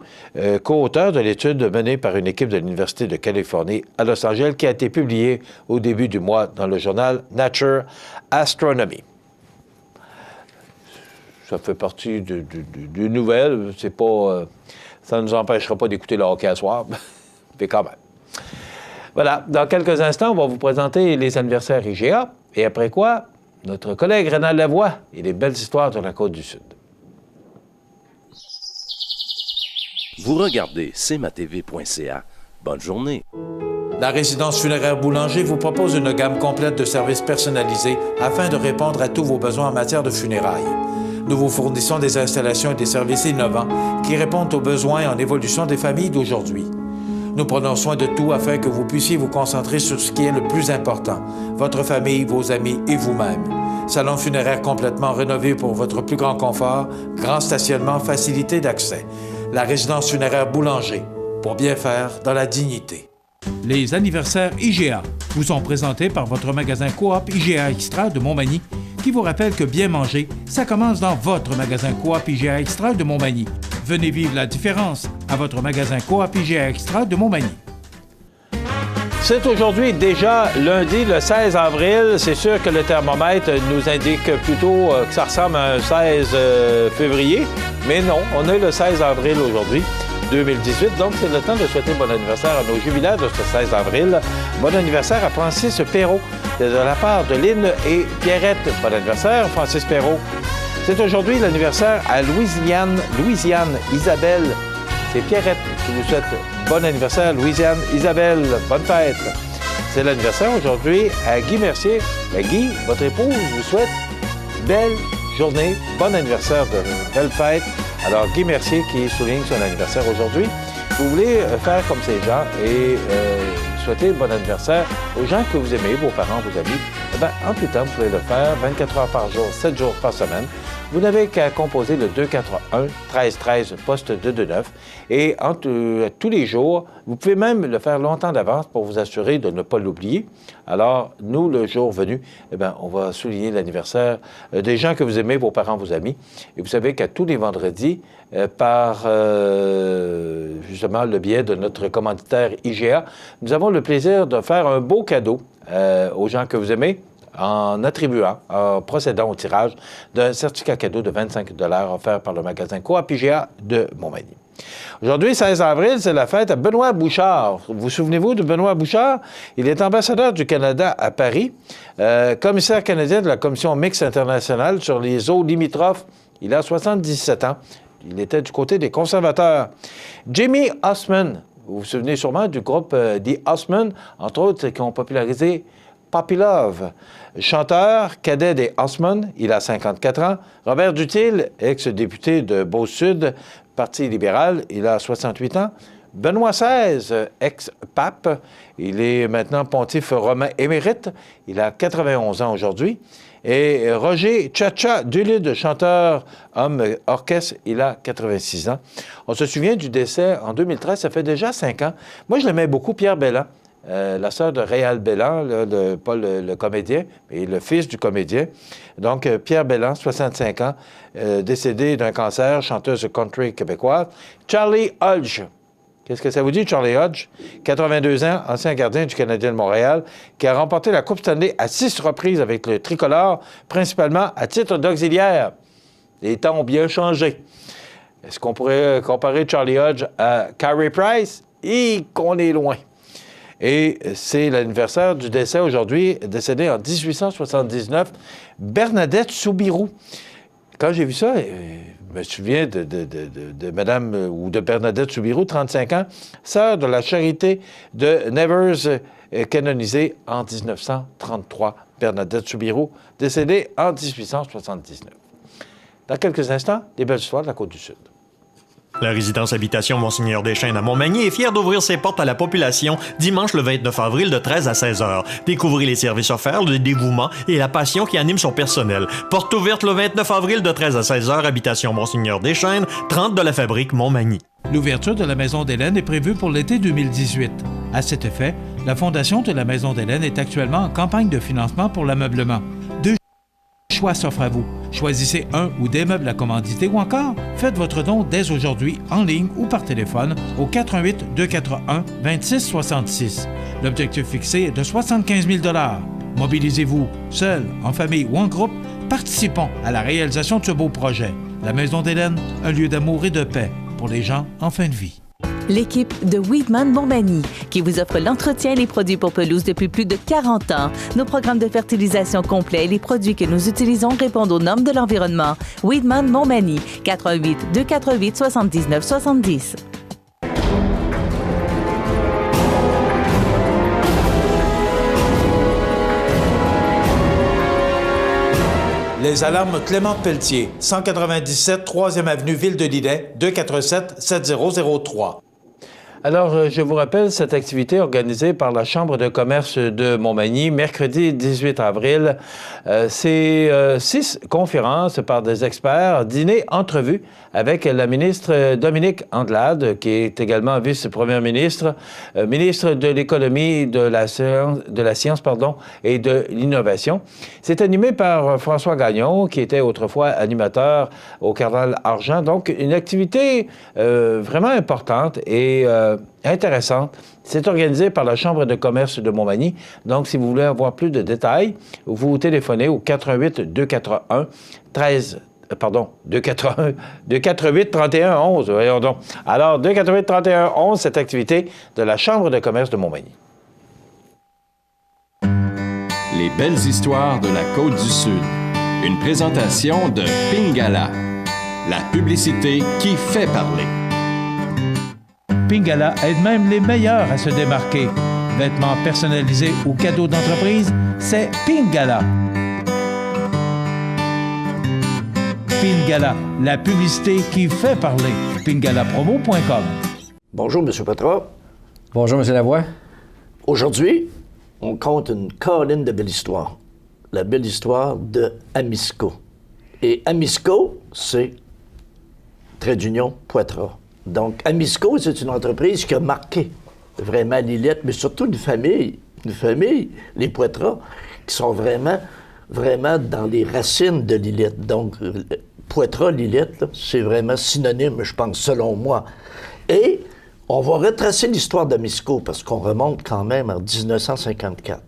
co-auteur de l'étude menée par une équipe de l'Université de Californie à Los Angeles, qui a été publiée au début du mois dans le journal Nature Astronomy. Ça fait partie d'une nouvelle. C'est pas, ça ne nous empêchera pas d'écouter le hockey à soir, mais quand même. Voilà, dans quelques instants, on va vous présenter les anniversaires IGA. Et après quoi, notre collègue Rénal Lavoie et les belles histoires de la Côte-du-Sud. Vous regardez cmatv.ca. Bonne journée. La résidence funéraire Boulanger vous propose une gamme complète de services personnalisés afin de répondre à tous vos besoins en matière de funérailles. Nous vous fournissons des installations et des services innovants qui répondent aux besoins en évolution des familles d'aujourd'hui. Nous prenons soin de tout afin que vous puissiez vous concentrer sur ce qui est le plus important, votre famille, vos amis et vous-même. Salon funéraire complètement rénové pour votre plus grand confort, grand stationnement, facilité d'accès. La résidence funéraire Boulanger, pour bien faire dans la dignité. Les anniversaires IGA vous sont présentés par votre magasin Coop IGA Extra de Montmagny, qui vous rappelle que bien manger, ça commence dans votre magasin Coop IGA Extra de Montmagny. Venez vivre la différence à votre magasin Coop IGA Extra de Montmagny. C'est aujourd'hui déjà lundi, le 16 avril. C'est sûr que le thermomètre nous indique plutôt que ça ressemble à un 16 février. Mais non, on est le 16 avril aujourd'hui, 2018. Donc, c'est le temps de souhaiter bon anniversaire à nos jubilaires de ce 16 avril. Bon anniversaire à Francis Perrault, de la part de Lynn et Pierrette. Bon anniversaire, Francis Perrault. C'est aujourd'hui l'anniversaire à Louisiane Isabelle. C'est Pierrette qui vous souhaite bon anniversaire, Louisiane Isabelle. Bonne fête. C'est l'anniversaire aujourd'hui à Guy Mercier. Guy, votre épouse, vous souhaite Belle journée, bon anniversaire de belle fête. Alors, Guy Mercier qui souligne son anniversaire aujourd'hui. Vous voulez faire comme ces gens et souhaiter bon anniversaire aux gens que vous aimez, vos parents, vos amis, eh bien, en tout temps, vous pouvez le faire 24 heures par jour, 7 jours par semaine. Vous n'avez qu'à composer le 241-1313, poste 229. Et tous les jours, vous pouvez même le faire longtemps d'avance pour vous assurer de ne pas l'oublier. Alors, nous, le jour venu, eh bien, on va souligner l'anniversaire des gens que vous aimez, vos parents, vos amis. Et vous savez qu'à tous les vendredis, par justement le biais de notre commanditaire IGA, nous avons le plaisir de faire un beau cadeau aux gens que vous aimez, en procédant au tirage d'un certificat cadeau de 25 $ offert par le magasin Coop IGA de Montmagny. Aujourd'hui, 16 avril, c'est la fête à Benoît Bouchard. Vous souvenez-vous de Benoît Bouchard? Il est ambassadeur du Canada à Paris, commissaire canadien de la Commission mixte internationale sur les eaux limitrophes. Il a 77 ans. Il était du côté des conservateurs. Jimmy Osmond, vous vous souvenez sûrement du groupe The Osmonds, entre autres, qui ont popularisé Puppy Love. Chanteur, cadet des Osmonds, il a 54 ans. Robert Duthil, ex-député de Beauce-Sud, Parti libéral, il a 68 ans. Benoît XVI, ex-pape, il est maintenant pontife romain émérite, il a 91 ans aujourd'hui. Et Roger Chacha Dulude, chanteur, homme orchestre, il a 86 ans. On se souvient du décès en 2013, ça fait déjà 5 ans. Moi, je l'aimais beaucoup, Pierre Belland. La sœur de Réal Belland, pas le comédien, mais le fils du comédien. Donc, Pierre Belland, 65 ans, décédé d'un cancer, chanteuse country québécoise. Charlie Hodge. Qu'est-ce que ça vous dit, Charlie Hodge? 82 ans, ancien gardien du Canadien de Montréal, qui a remporté la Coupe Stanley à 6 reprises avec le tricolore, principalement à titre d'auxiliaire. Les temps ont bien changé. Est-ce qu'on pourrait comparer Charlie Hodge à Carey Price? Et qu'on est loin. Et c'est l'anniversaire du décès aujourd'hui, décédée en 1879, Bernadette Soubirous. Quand j'ai vu ça, je me souviens de Madame ou de Bernadette Soubirous, 35 ans, sœur de la Charité de Nevers, canonisée en 1933. Bernadette Soubirous, décédée en 1879. Dans quelques instants, des belles histoires de la Côte-du-Sud. La résidence Habitation Monseigneur Deschênes à Montmagny est fière d'ouvrir ses portes à la population dimanche le 29 avril de 13 à 16 heures. Découvrez les services offerts, le dévouement et la passion qui anime son personnel. Porte ouverte le 29 avril de 13 à 16 heures, Habitation Monseigneur Deschênes, 30 de la Fabrique Montmagny. L'ouverture de la Maison d'Hélène est prévue pour l'été 2018. À cet effet, la Fondation de la Maison d'Hélène est actuellement en campagne de financement pour l'ameublement. Deux choix s'offrent à vous. Choisissez un ou des meubles à commanditer ou encore faites votre don dès aujourd'hui en ligne ou par téléphone au 88 241 26 66. L'objectif fixé est de 75 000 $. Mobilisez-vous, seul, en famille ou en groupe, participons à la réalisation de ce beau projet. La Maison d'Hélène, un lieu d'amour et de paix pour les gens en fin de vie. L'équipe de Weedman Montmagny qui vous offre l'entretien et les produits pour pelouse depuis plus de 40 ans. Nos programmes de fertilisation complets et les produits que nous utilisons répondent aux normes de l'environnement. Weedman Montmagny, 88 248 79 70. Les alarmes Clément Pelletier, 197 3e avenue Ville de Lillet, 247 7003. Alors, je vous rappelle cette activité organisée par la Chambre de commerce de Montmagny, mercredi 18 avril. C'est 6 conférences par des experts, dîner, entrevues avec la ministre Dominique Andelade, qui est également vice-première ministre, ministre de l'Économie, de la Science et de l'Innovation. C'est animé par François Gagnon, qui était autrefois animateur au Cardinal Argent. Donc, une activité vraiment importante et intéressante. C'est organisé par la Chambre de commerce de Montmagny. Donc, si vous voulez avoir plus de détails, vous téléphonez au 88 241 248 31 11. Voyons donc. Alors, 248 31 11, cette activité de la Chambre de commerce de Montmagny. Les belles histoires de la Côte-du-Sud. Une présentation de Pingala. La publicité qui fait parler. Pingala aide même les meilleurs à se démarquer. Vêtements personnalisés ou cadeaux d'entreprise, c'est Pingala. Pingala, la publicité qui fait parler. pingalapromo.com. Bonjour, M. Poitras. Bonjour, M. Lavoie. Aujourd'hui, on compte une colline de belles histoires. La belle histoire de Amisco. Et Amisco, c'est trait d'union Poitras. Donc, Amisco, c'est une entreprise qui a marqué vraiment Lillette, mais surtout une famille, les Poitras, qui sont vraiment dans les racines de Lillette. Donc, Poitras-Lillette, c'est vraiment synonyme, je pense, selon moi. Et on va retracer l'histoire d'Amisco, parce qu'on remonte quand même en 1954.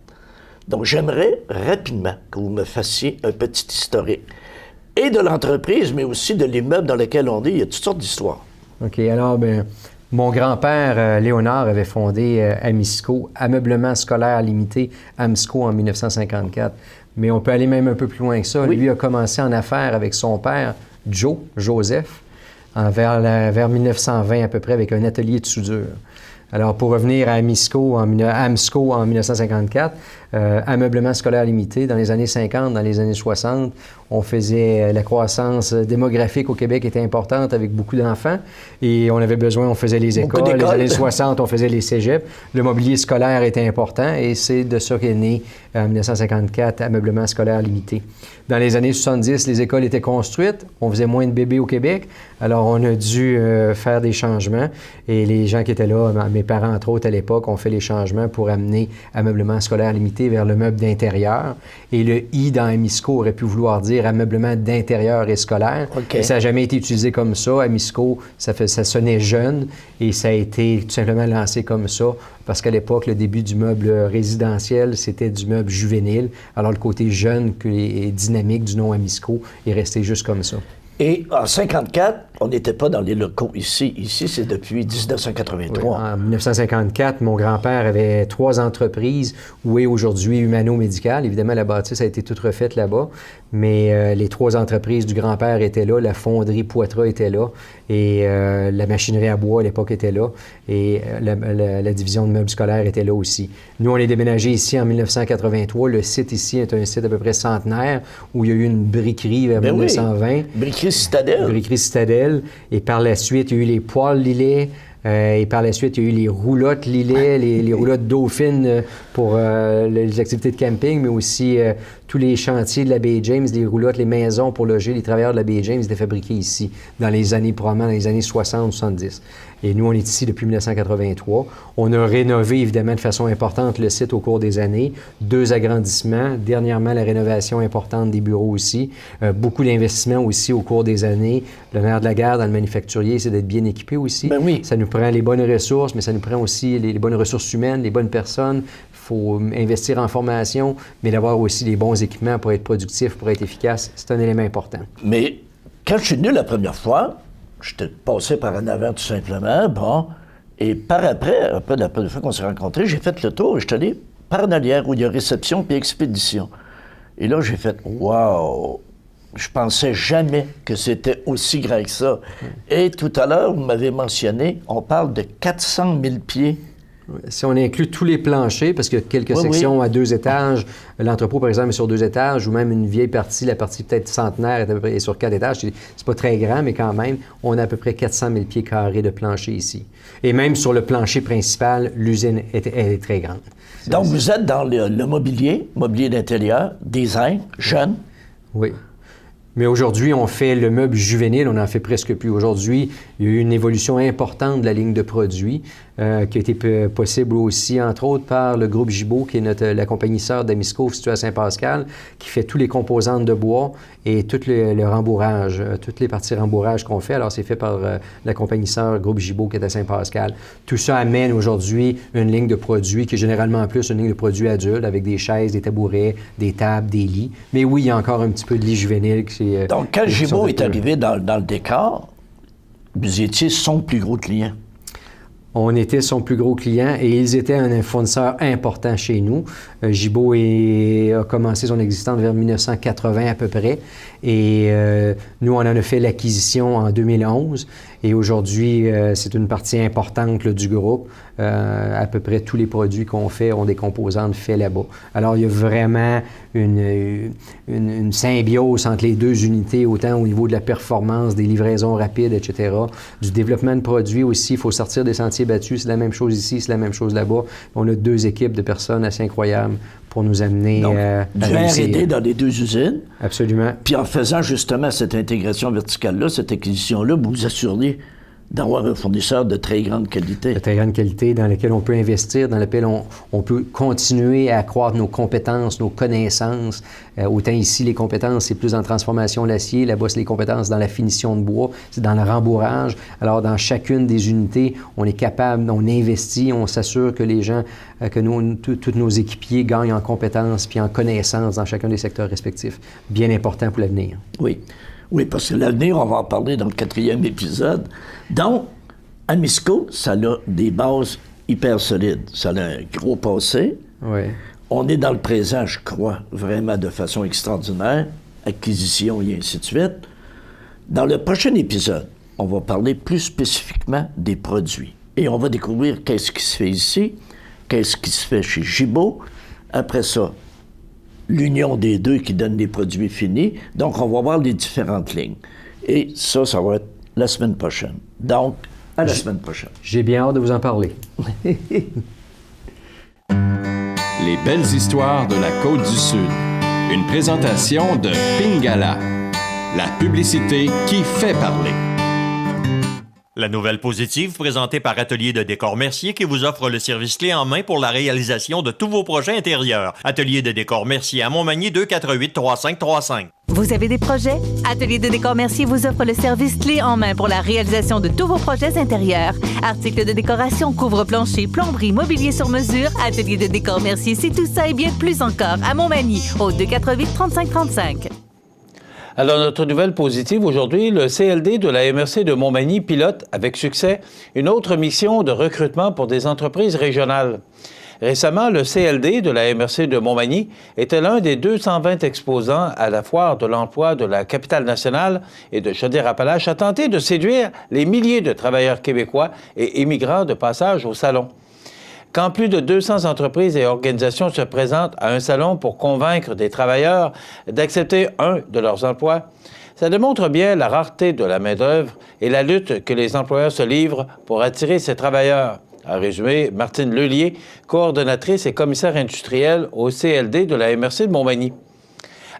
Donc, j'aimerais rapidement que vous me fassiez un petit historique. Et de l'entreprise, mais aussi de l'immeuble dans lequel on est. Il y a toutes sortes d'histoires. OK, alors, mon grand-père, Léonard, avait fondé Amisco, Ameublement scolaire limité, Amisco, en 1954. Mais on peut aller même un peu plus loin que ça. Oui. Lui a commencé en affaires avec son père, Joseph, vers 1920 à peu près, avec un atelier de soudure. Alors, pour revenir à Amisco en 1954, ameublement scolaire limité, dans les années 50, dans les années 60, on faisait la croissance démographique au Québec était importante avec beaucoup d'enfants et on avait besoin, on faisait les écoles. Les années 60, on faisait les cégeps. Le mobilier scolaire était important et c'est de ça qu'est né en 1954 ameublement scolaire limité. Dans les années 70, les écoles étaient construites, on faisait moins de bébés au Québec, alors on a dû faire des changements et les gens qui étaient là, mes parents entre autres à l'époque, ont fait les changements pour amener ameublement scolaire limité vers le meuble d'intérieur et le I dans Amisco aurait pu vouloir dire ameublement d'intérieur et scolaire. Okay. Et ça n'a jamais été utilisé comme ça. Amisco, ça sonnait jeune et ça a été tout simplement lancé comme ça parce qu'à l'époque, le début du meuble résidentiel, c'était du meuble juvénile. Alors le côté jeune et dynamique du nom Amisco est resté juste comme ça. Et en 1954, on n'était pas dans les locaux ici. Ici, c'est depuis 1983. Oui, en 1954, mon grand-père avait 3 entreprises où est aujourd'hui Humano-Médical. Évidemment, la bâtisse a été toute refaite là-bas, mais les 3 entreprises du grand-père étaient là. La fonderie Poitras était là et la machinerie à bois à l'époque était là et la division de meubles scolaires était là aussi. Nous, on est déménagé ici en 1983. Le site ici est un site à peu près centenaire où il y a eu une briquerie vers 1920. Oui. Briquerie Citadelle. Briquerie Citadelle. Et par la suite, il y a eu les poêles Lillet. Et par la suite, il y a eu les roulottes Lillet, les roulottes Dauphine pour les activités de camping, mais aussi tous les chantiers de la baie James, les roulottes, les maisons pour loger les travailleurs de la baie James étaient fabriqués ici, probablement dans les années 60-70. Et nous, on est ici depuis 1983. On a rénové, évidemment, de façon importante le site au cours des années. 2 agrandissements. Dernièrement, la rénovation importante des bureaux aussi. Beaucoup d'investissements aussi au cours des années. Le nerf de la guerre dans le manufacturier, c'est d'être bien équipé aussi. Ben oui. Ça nous prend les bonnes ressources, mais ça nous prend aussi les bonnes ressources humaines, les bonnes personnes. Il faut investir en formation, mais d'avoir aussi les bons équipements pour être productif, pour être efficace. C'est un élément important. Mais quand je suis venu la première fois, j'étais passé par en avant tout simplement, bon, et par après la première fois qu'on s'est rencontrés, j'ai fait le tour et je suis allé par en arrière où il y a réception puis expédition. Et là, j'ai fait « wow ». Je pensais jamais que c'était aussi grand que ça. Et tout à l'heure, vous m'avez mentionné, on parle de 400 000 pieds. Si on inclut tous les planchers, parce qu'il y a quelques sections à 2 étages, l'entrepôt, par exemple, est sur 2 étages, ou même une vieille partie, la partie peut-être centenaire, est à peu près sur 4 étages. C'est pas très grand, mais quand même, on a à peu près 400 000 pieds carrés de plancher ici. Et même sur le plancher principal, l'usine est très grande. Donc, vous êtes dans le mobilier d'intérieur, design, jeune. Oui. Mais aujourd'hui, on fait le meuble juvénile, on n'en fait presque plus. Aujourd'hui, il y a eu une évolution importante de la ligne de produits qui a été possible aussi, entre autres, par le groupe Gibault, qui est la compagnie sœur d'Amisco, située à Saint-Pascal, qui fait tous les composantes de bois et tout le rembourrage, toutes les parties rembourrage qu'on fait. Alors, c'est fait par la compagnie sœur groupe Gibault, qui est à Saint-Pascal. Tout ça amène aujourd'hui une ligne de produits qui est généralement plus une ligne de produits adultes, avec des chaises, des tabourets, des tables, des lits. Mais oui, il y a encore un petit peu de lit juvénile. Donc, quand Gibault est arrivé dans le décor, vous étiez son plus gros client. On était son plus gros client et ils étaient un fournisseur important chez nous. Gibault a commencé son existence vers 1980 à peu près et nous, on en a fait l'acquisition en 2011 Et aujourd'hui, c'est une partie importante là, du groupe. À peu près tous les produits qu'on fait ont des composantes faites là-bas. Alors, il y a vraiment une symbiose entre les deux unités, autant au niveau de la performance, des livraisons rapides, etc. Du développement de produits aussi, il faut sortir des sentiers battus. C'est la même chose ici, c'est la même chose là-bas. On a 2 équipes de personnes assez incroyables pour nous amener à R&D dans les 2 usines. Absolument. Puis en faisant justement cette intégration verticale-là, cette acquisition-là, vous vous assurez d'avoir un fournisseur de très grande qualité. De très grande qualité, dans lequel on peut investir, dans lequel on peut continuer à accroître nos compétences, nos connaissances. Autant ici, les compétences, c'est plus en transformation l'acier. Là-bas, c'est les compétences dans la finition de bois, c'est dans le rembourrage. Alors, dans chacune des unités, on est capable, on investit, on s'assure que les gens, tous nos équipiers gagnent en compétences puis en connaissances dans chacun des secteurs respectifs. Bien important pour l'avenir. Oui. Oui, parce que l'avenir, on va en parler dans le 4e épisode. Donc, Amisco, ça a des bases hyper solides. Ça a un gros passé. Oui. On est dans le présent, je crois, vraiment de façon extraordinaire. Acquisition et ainsi de suite. Dans le prochain épisode, on va parler plus spécifiquement des produits. Et on va découvrir qu'est-ce qui se fait ici, qu'est-ce qui se fait chez Gibault. Après ça, l'union des 2 qui donne des produits finis. Donc, on va voir les différentes lignes. Et ça va être la semaine prochaine. Donc, à la semaine prochaine. J'ai bien hâte de vous en parler. Les belles histoires de la Côte-du-Sud. Une présentation de Pingala. La publicité qui fait parler. La nouvelle positive présentée par Atelier de décor Mercier qui vous offre le service clé en main pour la réalisation de tous vos projets intérieurs. Atelier de décor Mercier à Montmagny 248-3535. Vous avez des projets? Atelier de décor Mercier vous offre le service clé en main pour la réalisation de tous vos projets intérieurs. Articles de décoration, couvre-plancher, plomberie, mobilier sur mesure. Atelier de décor Mercier, c'est tout ça et bien plus encore à Montmagny au 248-3535. Alors, notre nouvelle positive aujourd'hui, le CLD de la MRC de Montmagny pilote avec succès une autre mission de recrutement pour des entreprises régionales. Récemment, le CLD de la MRC de Montmagny était l'un des 220 exposants à la foire de l'emploi de la capitale nationale et de Chaudière-Appalaches a tenté de séduire les milliers de travailleurs québécois et immigrants de passage au salon. Quand plus de 200 entreprises et organisations se présentent à un salon pour convaincre des travailleurs d'accepter un de leurs emplois, ça démontre bien la rareté de la main-d'œuvre et la lutte que les employeurs se livrent pour attirer ces travailleurs, a résumé Martine Lelier, coordonnatrice et commissaire industriel au CLD de la MRC de Montmagny.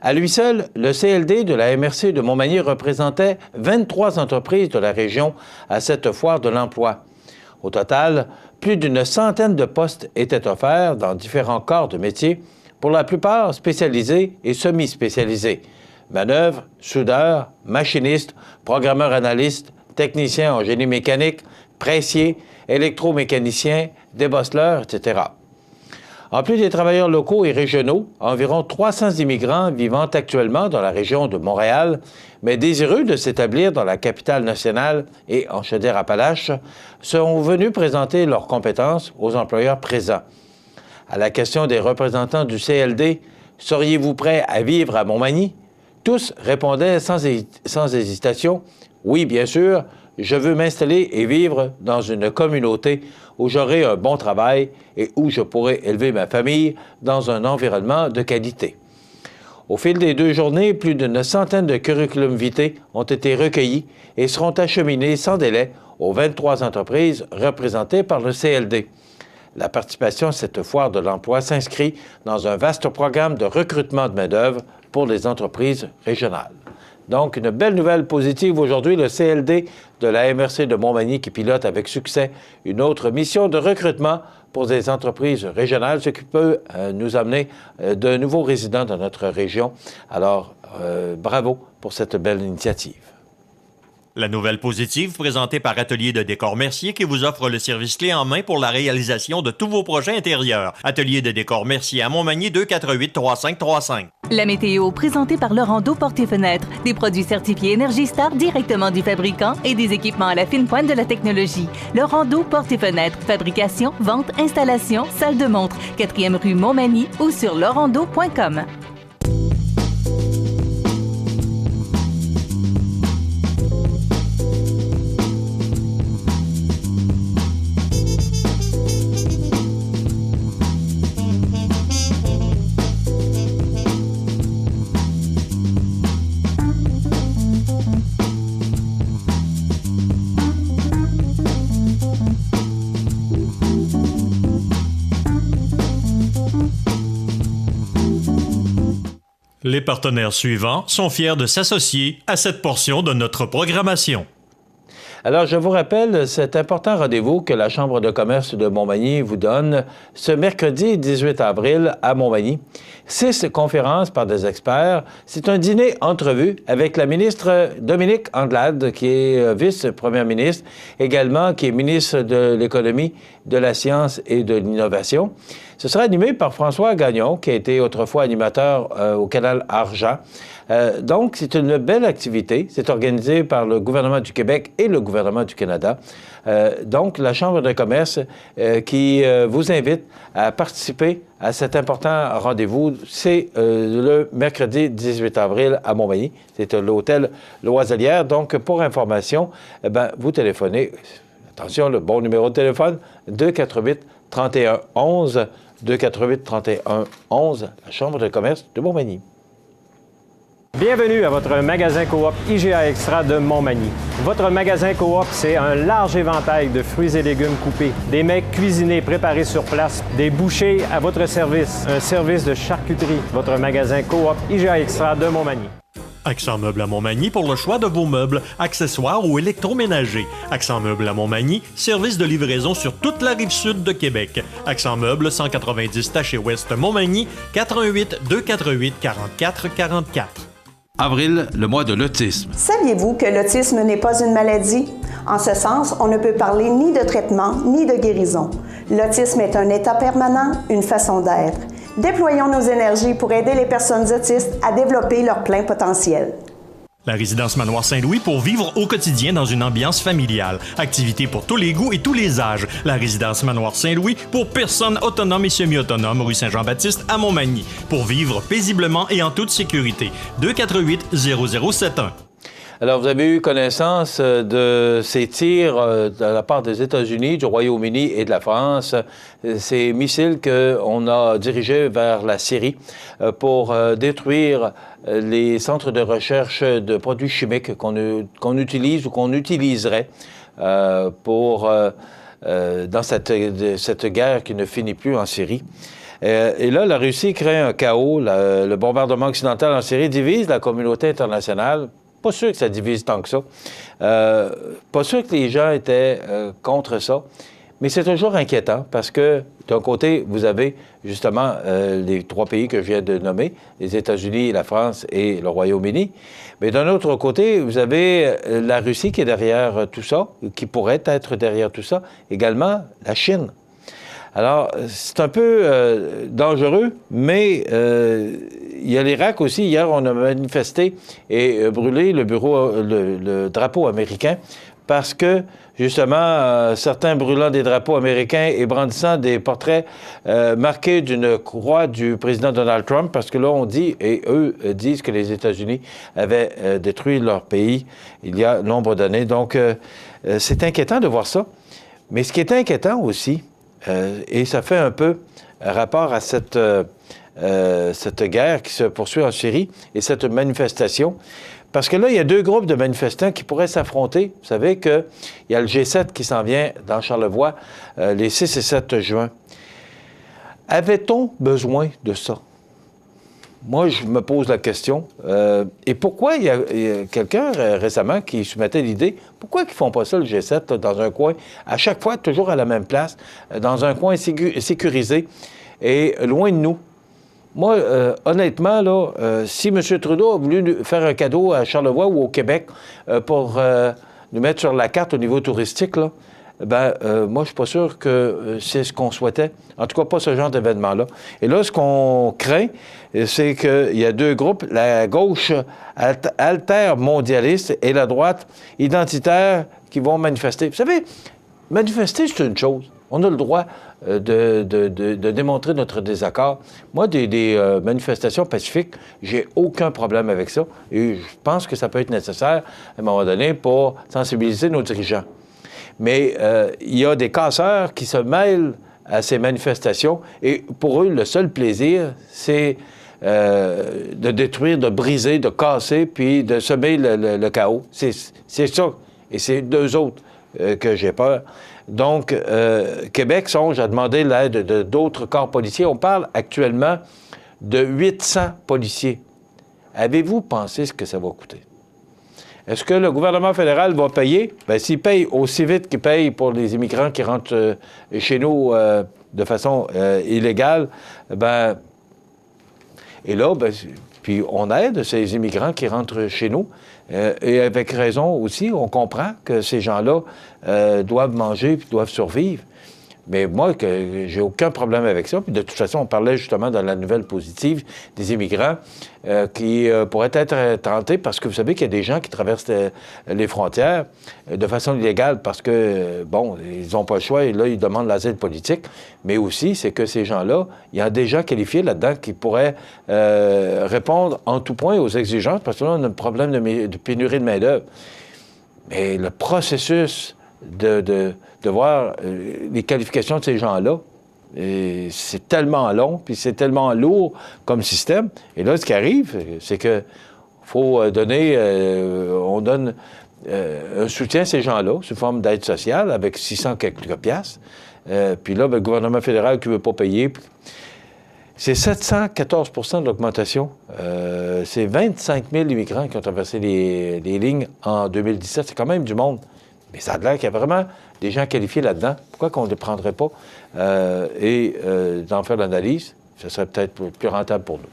À lui seul, le CLD de la MRC de Montmagny représentait 23 entreprises de la région à cette foire de l'emploi. Au total, plus d'une centaine de postes étaient offerts dans différents corps de métier, pour la plupart spécialisés et semi-spécialisés. Manœuvres, soudeurs, machinistes, programmeurs analystes, techniciens en génie mécanique, pressiers, électromécaniciens, débosseleurs, etc. En plus des travailleurs locaux et régionaux, environ 300 immigrants vivant actuellement dans la région de Montréal, mais désireux de s'établir dans la capitale nationale et en Chaudière-Appalaches, sont venus présenter leurs compétences aux employeurs présents. À la question des représentants du CLD, « Seriez-vous prêts à vivre à Montmagny ?» Tous répondaient sans hésitation, « Oui, bien sûr, je veux m'installer et vivre dans une communauté où j'aurai un bon travail et où je pourrai élever ma famille dans un environnement de qualité. » Au fil des 2 journées, plus d'une centaine de curriculum vitae ont été recueillis et seront acheminés sans délai aux 23 entreprises représentées par le CLD. La participation à cette foire de l'emploi s'inscrit dans un vaste programme de recrutement de main-d'œuvre pour les entreprises régionales. Donc, une belle nouvelle positive aujourd'hui, le CLD de la MRC de Montmagny qui pilote avec succès une autre mission de recrutement pour des entreprises régionales, ce qui peut nous amener de nouveaux résidents dans notre région. Alors, bravo pour cette belle initiative. La nouvelle positive présentée par Atelier de décor Mercier qui vous offre le service clé en main pour la réalisation de tous vos projets intérieurs. Atelier de décor Mercier à Montmagny 248-3535. La météo présentée par Laurando Portes et Fenêtres. Des produits certifiés Énergie Star directement du fabricant et des équipements à la fine pointe de la technologie. Laurando Portes et Fenêtres. Fabrication, vente, installation, salle de montre. 4e rue Montmagny ou sur laurando.com. Les partenaires suivants sont fiers de s'associer à cette portion de notre programmation. Alors, je vous rappelle cet important rendez-vous que la Chambre de commerce de Montmagny vous donne ce mercredi 18 avril à Montmagny. 6 conférences par des experts. C'est un dîner-entrevue avec la ministre Dominique Anglade, qui est vice-première ministre, également qui est ministre de l'Économie, de la Science et de l'Innovation. Ce sera animé par François Gagnon, qui a été autrefois animateur au Canal Argent. Donc, c'est une belle activité. C'est organisé par le gouvernement du Québec et le gouvernement du Canada. Donc, la Chambre de commerce qui vous invite à participer à cet important rendez-vous. C'est le mercredi 18 avril à Montmagny. C'est à l'hôtel Loiselière. Donc, pour information, vous téléphonez. Attention, le bon numéro de téléphone, 248-3111, 248-3111, la Chambre de commerce de Montmagny. Bienvenue à votre magasin Coop IGA Extra de Montmagny. Votre magasin Coop, c'est un large éventail de fruits et légumes coupés, des mets cuisinés préparés sur place, des bouchées à votre service, un service de charcuterie. Votre magasin Coop IGA Extra de Montmagny. Accent Meubles à Montmagny pour le choix de vos meubles, accessoires ou électroménagers. Accent Meubles à Montmagny, service de livraison sur toute la rive sud de Québec. Accent Meubles, 190 Taché Ouest Montmagny, 418 248 44 44. Avril, le mois de l'autisme. Saviez-vous que l'autisme n'est pas une maladie? En ce sens, on ne peut parler ni de traitement ni de guérison. L'autisme est un état permanent, une façon d'être. Déployons nos énergies pour aider les personnes autistes à développer leur plein potentiel. La résidence Manoir Saint-Louis pour vivre au quotidien dans une ambiance familiale. Activités pour tous les goûts et tous les âges. La résidence Manoir Saint-Louis pour personnes autonomes et semi-autonomes, rue Saint-Jean-Baptiste à Montmagny. Pour vivre paisiblement et en toute sécurité. 248-0071. Alors, vous avez eu connaissance de ces tirs de la part des États-Unis, du Royaume-Uni et de la France. Ces missiles qu'on a dirigés vers la Syrie pour détruire les centres de recherche de produits chimiques qu'on utilise ou qu'on utiliserait dans cette guerre qui ne finit plus en Syrie. Et là, la Russie crée un chaos. Le bombardement occidental en Syrie divise la communauté internationale. Pas sûr que ça divise tant que ça. Pas sûr que les gens étaient contre ça. Mais c'est toujours inquiétant parce que, d'un côté, vous avez justement les 3 pays que je viens de nommer, les États-Unis, la France et le Royaume-Uni. Mais d'un autre côté, vous avez la Russie qui est derrière tout ça, qui pourrait être derrière tout ça. Également, la Chine. Alors, c'est un peu dangereux, mais il y a l'Irak aussi. Hier, on a manifesté et brûlé le drapeau américain parce que, justement, certains brûlant des drapeaux américains et brandissant des portraits marqués d'une croix du président Donald Trump, parce que là, on dit, et eux disent que les États-Unis avaient détruit leur pays il y a nombre d'années. Donc, c'est inquiétant de voir ça. Mais ce qui est inquiétant aussi, et ça fait un peu rapport à cette guerre qui se poursuit en Syrie et cette manifestation. Parce que là, il y a 2 groupes de manifestants qui pourraient s'affronter. Vous savez qu'il y a le G7 qui s'en vient dans Charlevoix les 6 et 7 juin. Avait-on besoin de ça? Moi, je me pose la question. Et pourquoi il y a quelqu'un récemment qui soumettait l'idée, pourquoi ils ne font pas ça, le G7, là, dans un coin, à chaque fois, toujours à la même place, dans un coin sécurisé et loin de nous? Moi, honnêtement, là, si M. Trudeau a voulu faire un cadeau à Charlevoix ou au Québec pour nous mettre sur la carte au niveau touristique, là, moi, je suis pas sûr que c'est ce qu'on souhaitait. En tout cas, pas ce genre d'événement-là. Et là, ce qu'on craint, c'est qu'il y a 2 groupes, la gauche alter-mondialiste et la droite identitaire qui vont manifester. Vous savez, manifester, c'est une chose. On a le droit de démontrer notre désaccord. Moi, des manifestations pacifiques, j'ai aucun problème avec ça. Et je pense que ça peut être nécessaire, à un moment donné, pour sensibiliser nos dirigeants. Mais il y a des casseurs qui se mêlent à ces manifestations et pour eux, le seul plaisir, c'est de détruire, de briser, de casser, puis de semer le chaos. C'est ça. Et c'est d'eux autres que j'ai peur. Donc, Québec songe à demander l'aide d'autres corps policiers. On parle actuellement de 800 policiers. Avez-vous pensé ce que ça va coûter? Est-ce que le gouvernement fédéral va payer? Bien, s'il paye aussi vite qu'il paye pour les immigrants qui rentrent chez nous de façon illégale, bien, et là, bien, puis on aide ces immigrants qui rentrent chez nous. Et avec raison aussi, on comprend que ces gens-là doivent manger puis doivent survivre. Mais moi, j'ai aucun problème avec ça. Puis de toute façon, on parlait justement dans la nouvelle positive des immigrants qui pourraient être tentés parce que vous savez qu'il y a des gens qui traversent les frontières de façon illégale parce que, bon, ils n'ont pas le choix et là, ils demandent l'asile politique. Mais aussi, c'est que ces gens-là, il y a des gens qualifiés là-dedans qui pourraient répondre en tout point aux exigences parce que là, on a un problème de pénurie de main-d'œuvre. Mais le processus de voir les qualifications de ces gens-là, c'est tellement long, puis c'est tellement lourd comme système. Et là, ce qui arrive, c'est que faut donner, on donne un soutien à ces gens-là sous forme d'aide sociale avec 600 quelques piastres. Puis là, ben, le gouvernement fédéral qui ne veut pas payer. C'est 714 de l'augmentation. C'est 25 000 immigrants qui ont traversé les lignes en 2017. C'est quand même du monde. Mais ça a l'air qu'il y a vraiment des gens qualifiés là-dedans. Pourquoi qu'on ne les prendrait pas et d'en faire l'analyse? Ce serait peut-être plus rentable pour nous.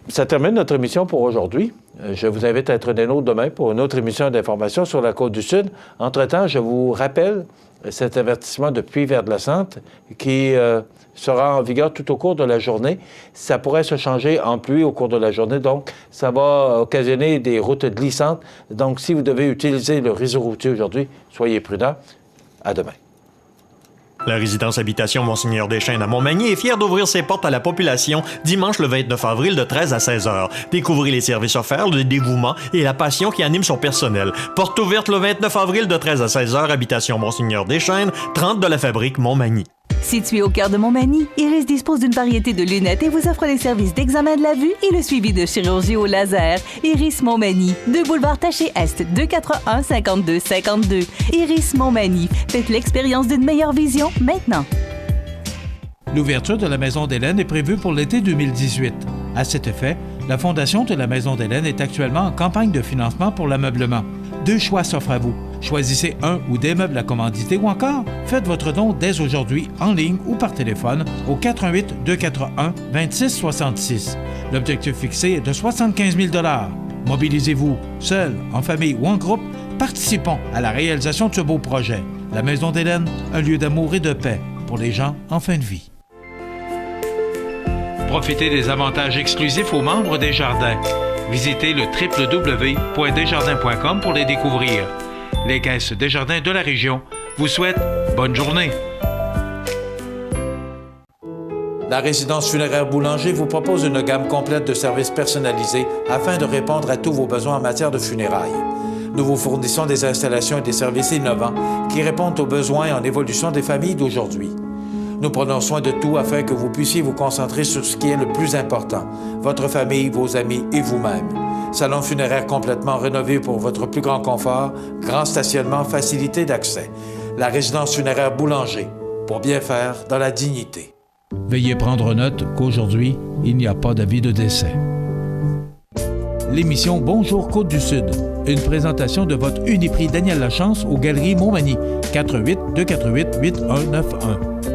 Ça termine notre émission pour aujourd'hui. Je vous invite à être des nôtres demain pour une autre émission d'information sur la Côte-du-Sud. Entre-temps, je vous rappelle cet avertissement de pluie verglaçante qui sera en vigueur tout au cours de la journée. Ça pourrait se changer en pluie au cours de la journée, donc ça va occasionner des routes glissantes. Donc, si vous devez utiliser le réseau routier aujourd'hui, soyez prudents. À demain. La résidence Habitation Monseigneur Deschaines à Montmagny est fière d'ouvrir ses portes à la population dimanche le 29 avril de 13 à 16 heures. Découvrez les services offerts, le dévouement et la passion qui anime son personnel. Porte ouverte le 29 avril de 13 à 16 heures, Habitation Monseigneur Deschaines, 30 de la Fabrique Montmagny. Situé au cœur de Montmagny, Iris dispose d'une variété de lunettes et vous offre les services d'examen de la vue et le suivi de chirurgie au laser. Iris Montmagny, 2 boulevard Taché-Est, 241-5252. Iris Montmagny, faites l'expérience d'une meilleure vision maintenant. L'ouverture de la Maison d'Hélène est prévue pour l'été 2018. À cet effet, la Fondation de la Maison d'Hélène est actuellement en campagne de financement pour l'ameublement. 2 choix s'offrent à vous. Choisissez un ou des meubles à commanditer ou encore faites votre don dès aujourd'hui en ligne ou par téléphone au 88 241 26 66. L'objectif fixé est de 75 000 $. Mobilisez-vous, seul, en famille ou en groupe, participons à la réalisation de ce beau projet. La Maison d'Hélène, un lieu d'amour et de paix pour les gens en fin de vie. Profitez des avantages exclusifs aux membres des Jardins. Visitez le www.desjardins.com pour les découvrir. Les caisses Desjardins de la région vous souhaitent bonne journée. La résidence funéraire Boulanger vous propose une gamme complète de services personnalisés afin de répondre à tous vos besoins en matière de funérailles. Nous vous fournissons des installations et des services innovants qui répondent aux besoins en évolution des familles d'aujourd'hui. Nous prenons soin de tout afin que vous puissiez vous concentrer sur ce qui est le plus important, votre famille, vos amis et vous-même. Salon funéraire complètement rénové pour votre plus grand confort, grand stationnement, facilité d'accès. La résidence funéraire Boulanger, pour bien faire dans la dignité. Veuillez prendre note qu'aujourd'hui, il n'y a pas d'avis de décès. L'émission Bonjour Côte-du-Sud, une présentation de votre Uniprix Daniel Lachance aux Galeries Montmagny, 418 248 8191.